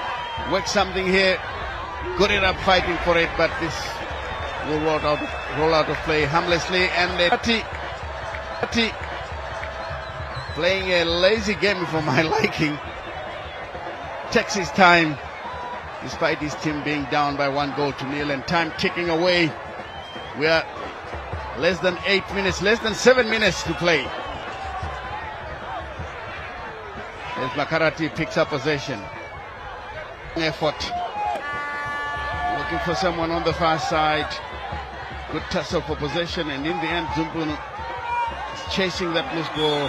work something here. Gurirab fighting for it, but this Good roll out of play harmlessly, and Ati playing a lazy game for my liking. Takes his time despite his team being down by 1-0, and time ticking away. We are less than 8 minutes, less than 7 minutes to play. As Makarati picks up possession. Effort. Looking for someone on the far side. Good tussle for possession, and in the end Zumbunu is chasing that loose ball.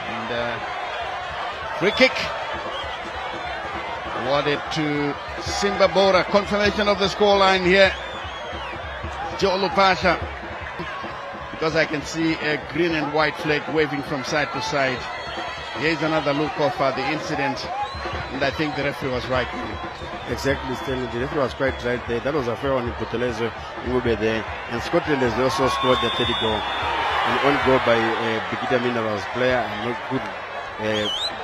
And free kick awarded to Simba Bora. Confirmation of the scoreline here. Joe Lupasha, because I can see a green and white flag waving from side to side. Here's another look of the incident, and I think the referee was right. Exactly, Stanley. The referee was quite right there. That was a fair one in Butelezo there. And Scotland has also scored the third goal. An own goal by Bikita Minerals player. I'm not good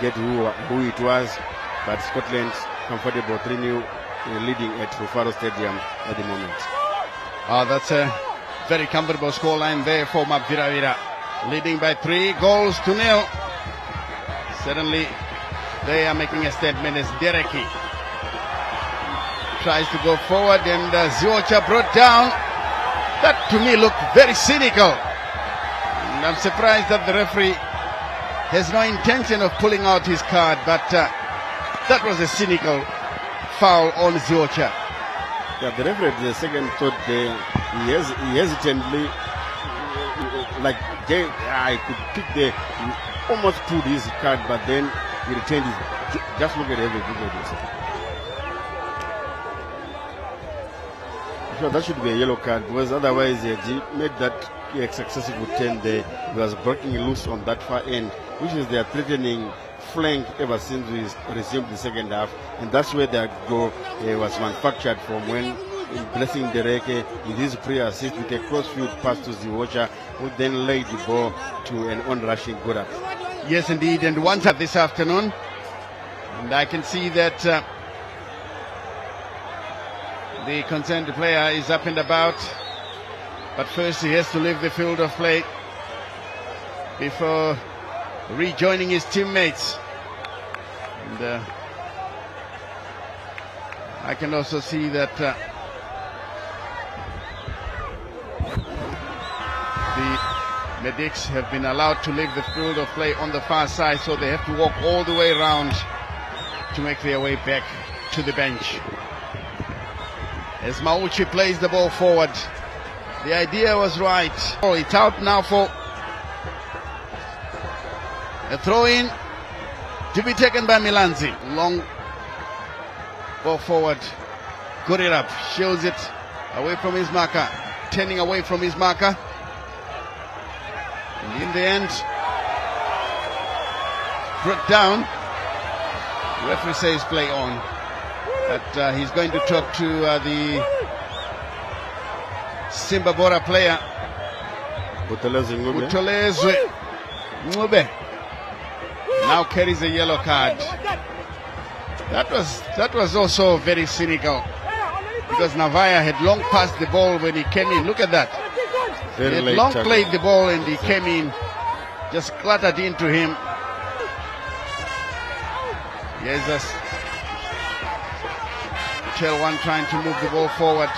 get who it was, but Scotland comfortable 3-0 leading at Rufaro Stadium at the moment. That's a very comfortable scoreline there for Mabviravira. Leading by 3-0. Certainly they are making a statement as Dereki tries to go forward, and Ziocha brought down. That to me looked very cynical. And I'm surprised that the referee has no intention of pulling out his card, but that was a cynical foul on Ziocha. Yeah, the referee at the second thought he hesitantly, I could pick almost pulled his card, but then he retained his. Just look at everything. So that should be a yellow card, because otherwise he made that successful turn there. He was breaking loose on that far end, which is their threatening flank ever since we resumed the second half, and that's where the goal was manufactured from, when blessing Dereke with his pre-assist with a crossfield pass to Ziwocha, who then laid the ball to an on-rushing Gorak. Yes, indeed, and once up this afternoon, and I can see that the concerned player is up and about, but first he has to leave the field of play before rejoining his teammates. And I can also see that the medics have been allowed to leave the field of play on the far side, so they have to walk all the way around to make their way back to the bench. As Mauchi plays the ball forward, the idea was right. Oh, it's out now for a throw-in to be taken by Milanzi. Long ball forward. Good it up. Shows it away from his marker. Turning away from his marker. And in the end, brought down. The referee says play on. But he's going to talk to the Simba Bora player. Butolezwe Ngube now carries a yellow card. That was also very cynical, because Navaya had long passed the ball when he came in. Look at that. He had long played the ball, and he came in, just clattered into him. Here's TelOne trying to move the ball forward.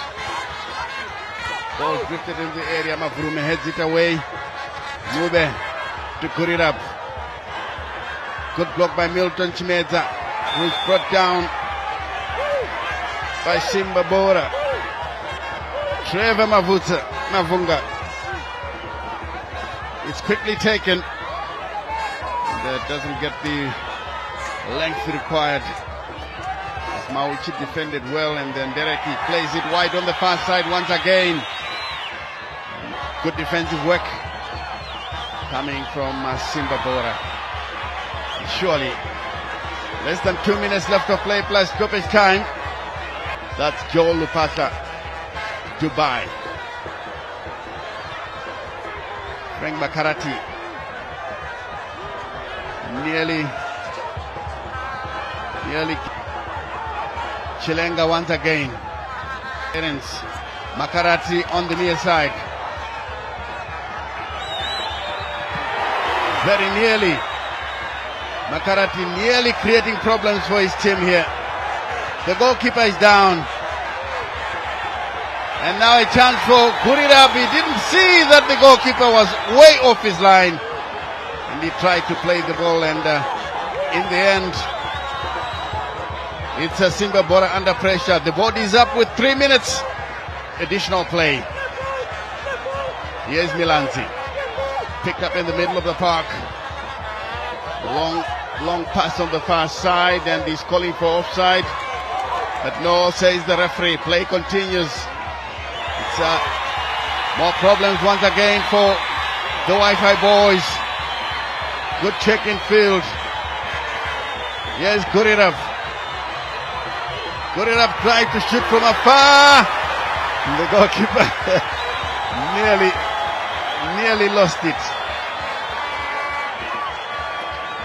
Ball drifted in the area. Mavrume heads it away. Mube to put it up. Good block by Milton Chimedza, who's brought down by Simba Bora. Trevor Mavunga. It's quickly taken. That doesn't get the length required. Mauchi defended well, and then Dereki plays it wide on the far side once again. Good defensive work coming from Simba Bora. Surely less than 2 minutes left of play plus stoppage time. That's Joel Lupasa, Dubai. Frank Makarati nearly Chilenga once again. Makarati on the near side. Very nearly. Makarati nearly creating problems for his team here. The goalkeeper is down. And now a chance for Gurirab. He didn't see that the goalkeeper was way off his line. And he tried to play the ball, and in the end, it's a Simba Bora under pressure. The body is up with 3 minutes. Additional play. Here's Milanzi. Picked up in the middle of the park. Long pass on the far side, and he's calling for offside. But no, says the referee. Play continues. It's more problems once again for the Wi-Fi boys. Good check in field. Yes, Gurirab. Gurirab tried to shoot from afar. The goalkeeper nearly lost it.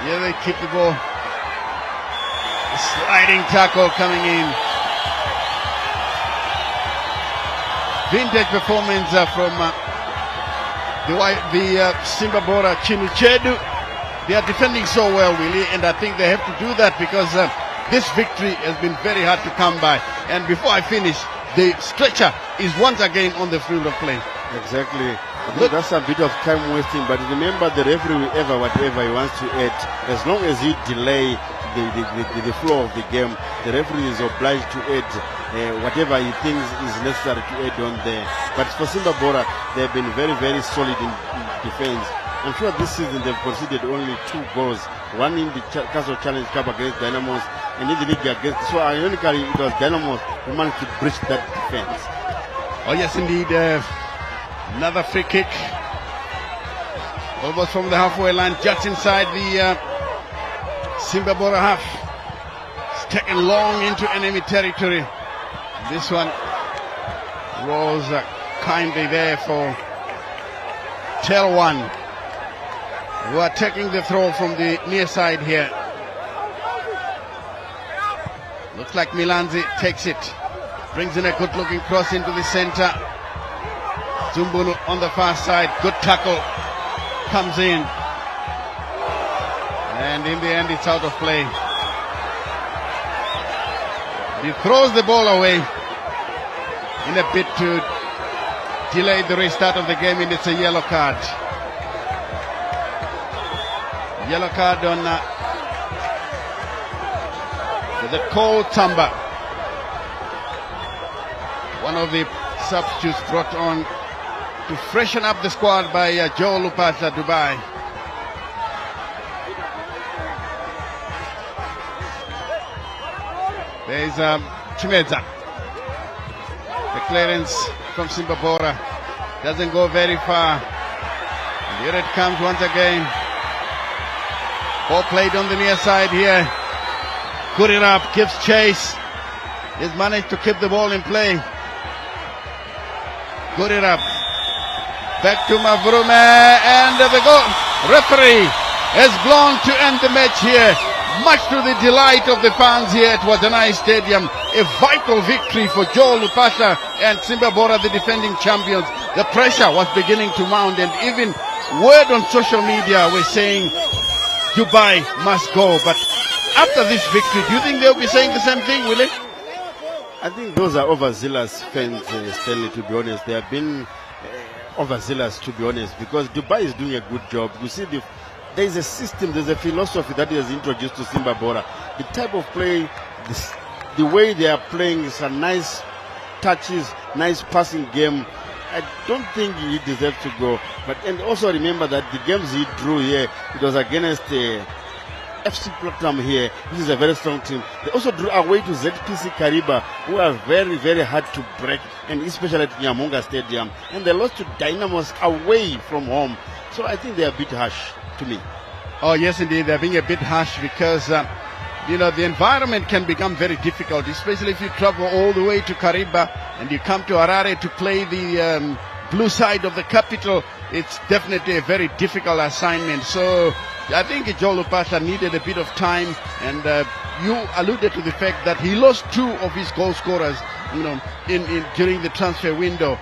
Here they keep the ball. A sliding tackle coming in. Vintage performance from the Simba Bora Chinuchedu. They are defending so well, Willie, and I think they have to do that because this victory has been very hard to come by. And before I finish, the stretcher is once again on the field of play. Exactly. That's a bit of time wasting, but remember the referee will ever whatever he wants to add. As long as you delay the flow of the game, the referee is obliged to add whatever he thinks is necessary to add on there. But for Simba Bora, they have been very, very solid in defense. I'm sure this season they've conceded only 2 goals, one in the Castle Challenge Cup against Dynamos, and in the league against. So ironically, it was Dynamos who managed to breach that defense. Oh yes, indeed. Another free kick, almost from the halfway line, just inside the Simba Bora half. It's taken long into enemy territory. This one was kindly there for TelOne, who are taking the throw from the near side here. Looks like Milanzi takes it, brings in a good looking cross into the center. Zumbulu on the far side, good tackle, comes in, and in the end it's out of play. He throws the ball away in a bid to delay the restart of the game, and it's a yellow card. Yellow card on the Cole Tamba, one of the substitutes brought on to freshen up the squad by Joe Lupata Dubai. There's Chimedza. The clearance from Simba Bora doesn't go very far. And here it comes once again. Ball played on the near side here. Gurirab gives chase. He's managed to keep the ball in play. Gurirab. Back to Mavrume, and the goal. Referee has blown to end the match here, much to the delight of the fans here at Wazanai Stadium. A vital victory for Joe Lupasha and Simba Bora, the defending champions. The pressure was beginning to mount, and even word on social media was saying Dubai must go. But after this victory, do you think they'll be saying the same thing, will it? I think those are overzealous fans, Stanley, to be honest. They have been overzealous, to be honest, because Dubai is doing a good job. You see, there is a system, there's a philosophy that is introduced to Simba Bora. The type of play, the way they are playing is a nice touches, nice passing game. I don't think he deserves to go. And also remember that the games he drew here, it was against FC Platinum here. This is a very strong team. They also drew away to ZPC Kariba, who are very, very hard to break, and especially at Nyamunga Stadium. And they lost to Dynamos away from home. So I think they are a bit harsh to me. Oh yes, indeed, they're being a bit harsh because the environment can become very difficult, especially if you travel all the way to Kariba and you come to Harare to play the blue side of the capital. It's definitely a very difficult assignment. So I think Joe Lupasha needed a bit of time, and you alluded to the fact that he lost 2 of his goal scorers during the transfer window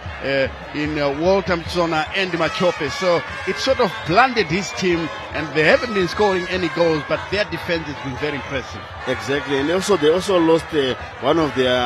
in Walter Mtsona and Machope. So it sort of blinded his team, and they haven't been scoring any goals, but their defense has been very impressive. Exactly, and they also lost one of their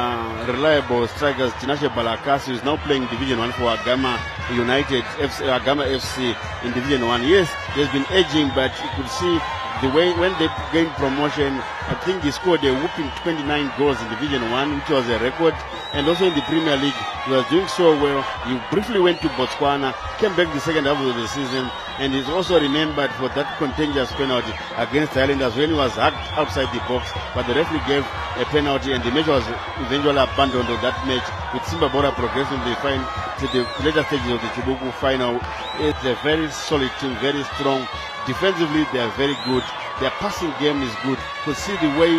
reliable strikers, Tinashe Balakasi, who is now playing Division 1 for Agama United, Agama FC in Division 1. Yes, he has been aging, but you could see the way when they gained promotion, I think he scored a whooping 29 goals in Division 1, which was a record. And also in the Premier League, he was doing so well. He briefly went to Botswana, came back the second half of the season, and he's also remembered for that contentious penalty against the Highlanders when he was hugged outside the box. But the referee gave a penalty, and the match was eventually abandoned on that match, with Simba Bora progressing to the later stages of the Chibuku final. It's a very solid team, very strong. Defensively, they are very good. Their passing game is good. You could see the way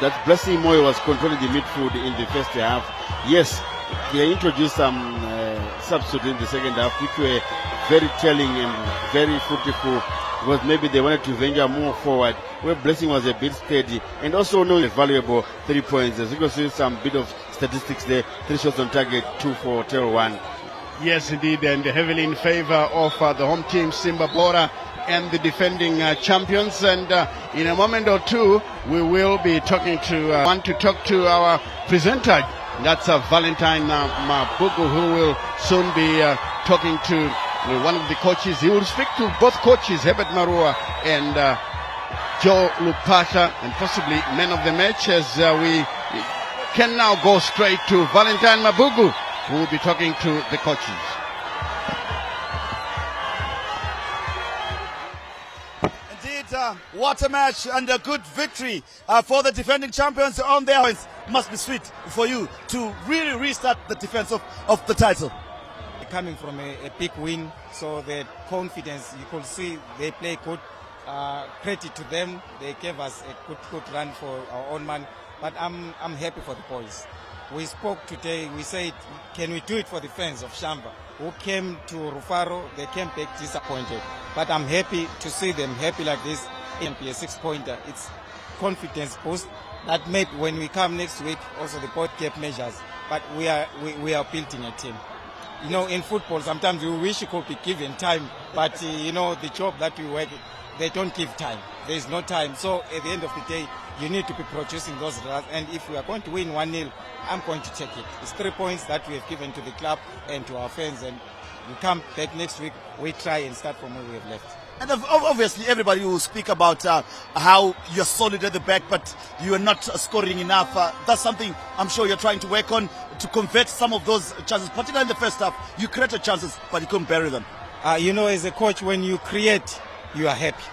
that Blessing Moyo was controlling the midfield in the first half. Yes, they introduced some substitutes in the second half, which were very telling and very fruitful, because maybe they wanted to venture more forward, where Blessing was a bit steady, and also no valuable 3 points. As you can see some bit of statistics there, 3 shots on target, 2 for TelOne. Yes, indeed, and heavily in favor of the home team, Simba Bora, and the defending champions. And in a moment or two, we will be talking to our presenter. That's Valentine Mabugu, who will soon be talking to one of the coaches. He will speak to both coaches, Herbert Marua and Joe Lupasha, and possibly man of the match, as we can now go straight to Valentine Mabugu, who will be talking to the coaches. Indeed, what a match and a good victory for the defending champions on their hands. Must be sweet for you to really restart the defense of the title. Coming from a big win, so the confidence, you could see they play good. Credit to them, they gave us a good run for our own man. But I'm happy for the boys. We spoke today, we said, can we do it for the fans of Shamba who came to Rufaro? They came back disappointed. But I'm happy to see them happy like this. It can be a 6-pointer. It's confidence boost that maybe when we come next week, also the board kept measures. But we are building a team. You know, in football, sometimes we wish you could be given time, but you know, the job that we work, they don't give time. There is no time. So at the end of the day, you need to be producing those results. And if we are going to win 1-0, I'm going to take it. It's 3 points that we have given to the club and to our fans. And we come back next week, we try and start from where we have left. And obviously, everybody will speak about how you're solid at the back, but you are not scoring enough. That's something I'm sure you're trying to work on, to convert some of those chances, particularly in the first half. You created chances, but you couldn't bury them. You know, as a coach, when you create, you are happy.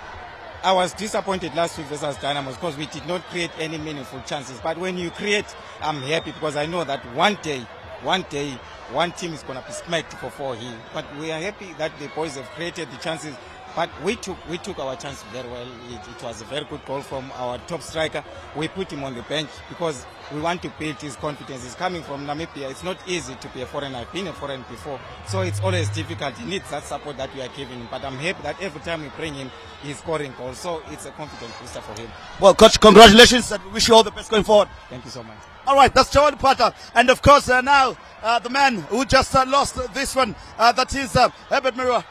I was disappointed last week versus Dynamos because we did not create any meaningful chances. But when you create, I'm happy because I know that one day, one team is going to be smacked for 4 here. But we are happy that the boys have created the chances. But we took our chance very well. It was a very good goal from our top striker. We put him on the bench because we want to build his confidence. He's coming from Namibia. It's not easy to be a foreigner. I've been a foreigner before. So it's always difficult. He needs that support that we are giving him. But I'm happy that every time we bring him, he's scoring goals. So it's a confidence booster for him. Well, Coach, congratulations and wish you all the best going forward. Thank you so much. All right, that's Joel Pata. And of course, now the man who just lost this one, that is Herbert Mirror.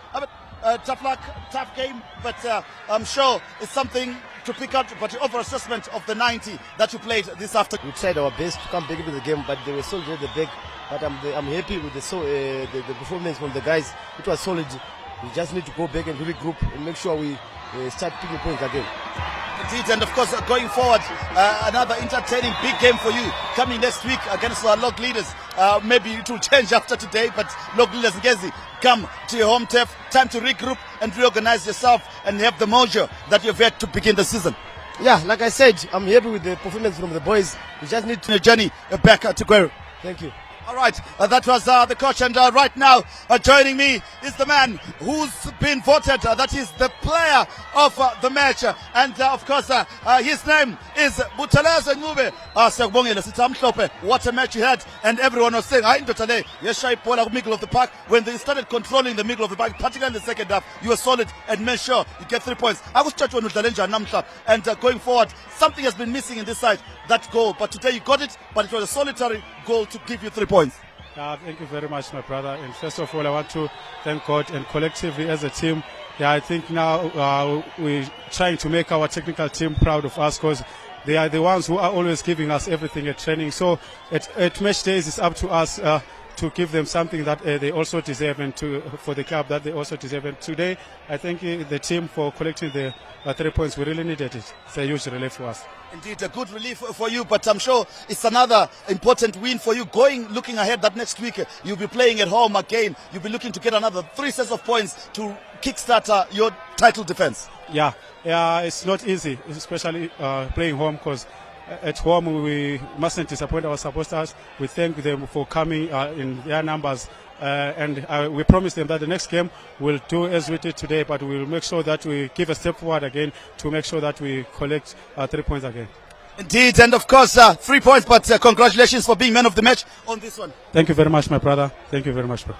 Tough luck, tough game, but I'm sure it's something to pick up, but the overall assessment of the 90 that you played this afternoon. We tried our best to come back into the game, but they were solid at the back. But I'm happy with the performance from the guys. It was solid. We just need to go back and regroup and make sure we start picking points again. Indeed, and of course, going forward, another entertaining big game for you coming next week against our log leaders. Maybe it will change after today, but log leaders Ngezi, come to your home turf. Time to regroup and reorganize yourself and have the mojo that you've had to begin the season. Yeah, like I said, I'm happy with the performance from the boys. We just need to journey back to Guero. Thank you. All right, that was the coach, and right now joining me is the man who's been voted, that is the player of the match, and of course his name is Butheleza Ncube. Siyakubongela sithi amhlophe, what a match he had, and everyone was saying, hayi ndoda le yeshaya ibhola middle of the park. When they started controlling the middle of the park, particularly in the second half, you were solid and made sure you get 3 points. Akusitshatshe wena udlale njani namhla, and going forward, something has been missing in this side, that goal, but today you got it, but it was a solitary goal to give you 3 points. Thank you very much, my brother. And first of all, I want to thank God, and collectively as a team, I think now we're trying to make our technical team proud of us, because they are the ones who are always giving us everything at training. So at match days, it's up to us to give them something that they also deserve, and for the club that they also deserve. And today, I thank the team for collecting the 3 points. We really needed it. It's a huge relief for us. Indeed, a good relief for you, but I'm sure it's another important win for you. Looking ahead, that next week you'll be playing at home again. You'll be looking to get another 3 sets of points to kickstart your title defense. Yeah, it's not easy, especially playing home, because at home we mustn't disappoint our supporters. We thank them for coming in their numbers, and we promise them that the next game we'll do as we did today, but we'll make sure that we give a step forward again to make sure that we collect 3 points again. Indeed, and of course 3 points, but congratulations for being man of the match on this one. Thank you very much, my brother. Thank you very much, bro.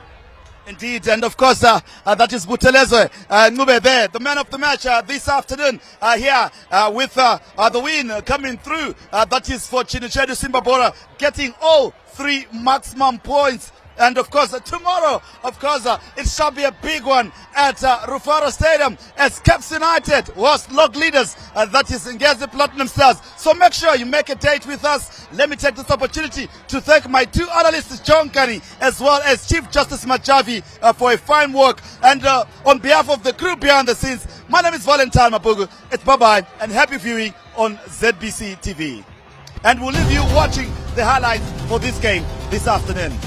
Indeed, and of course that is Butheleza Ncube there, the man of the match this afternoon here with the win coming through. That is for Chinichedu Simba Bora, getting all 3 maximum points. And of course tomorrow, it shall be a big one at Rufaro Stadium as Caps United was log leaders, that is Ngezi Platinum Stars. So make sure you make a date with us. Let me take this opportunity to thank my 2 analysts, John Kari as well as Chief Justice Majavi, for a fine work. And on behalf of the crew behind the scenes, my name is Valentine Mabugu. It's bye-bye and happy viewing on ZBC TV. And we'll leave you watching the highlights for this game this afternoon.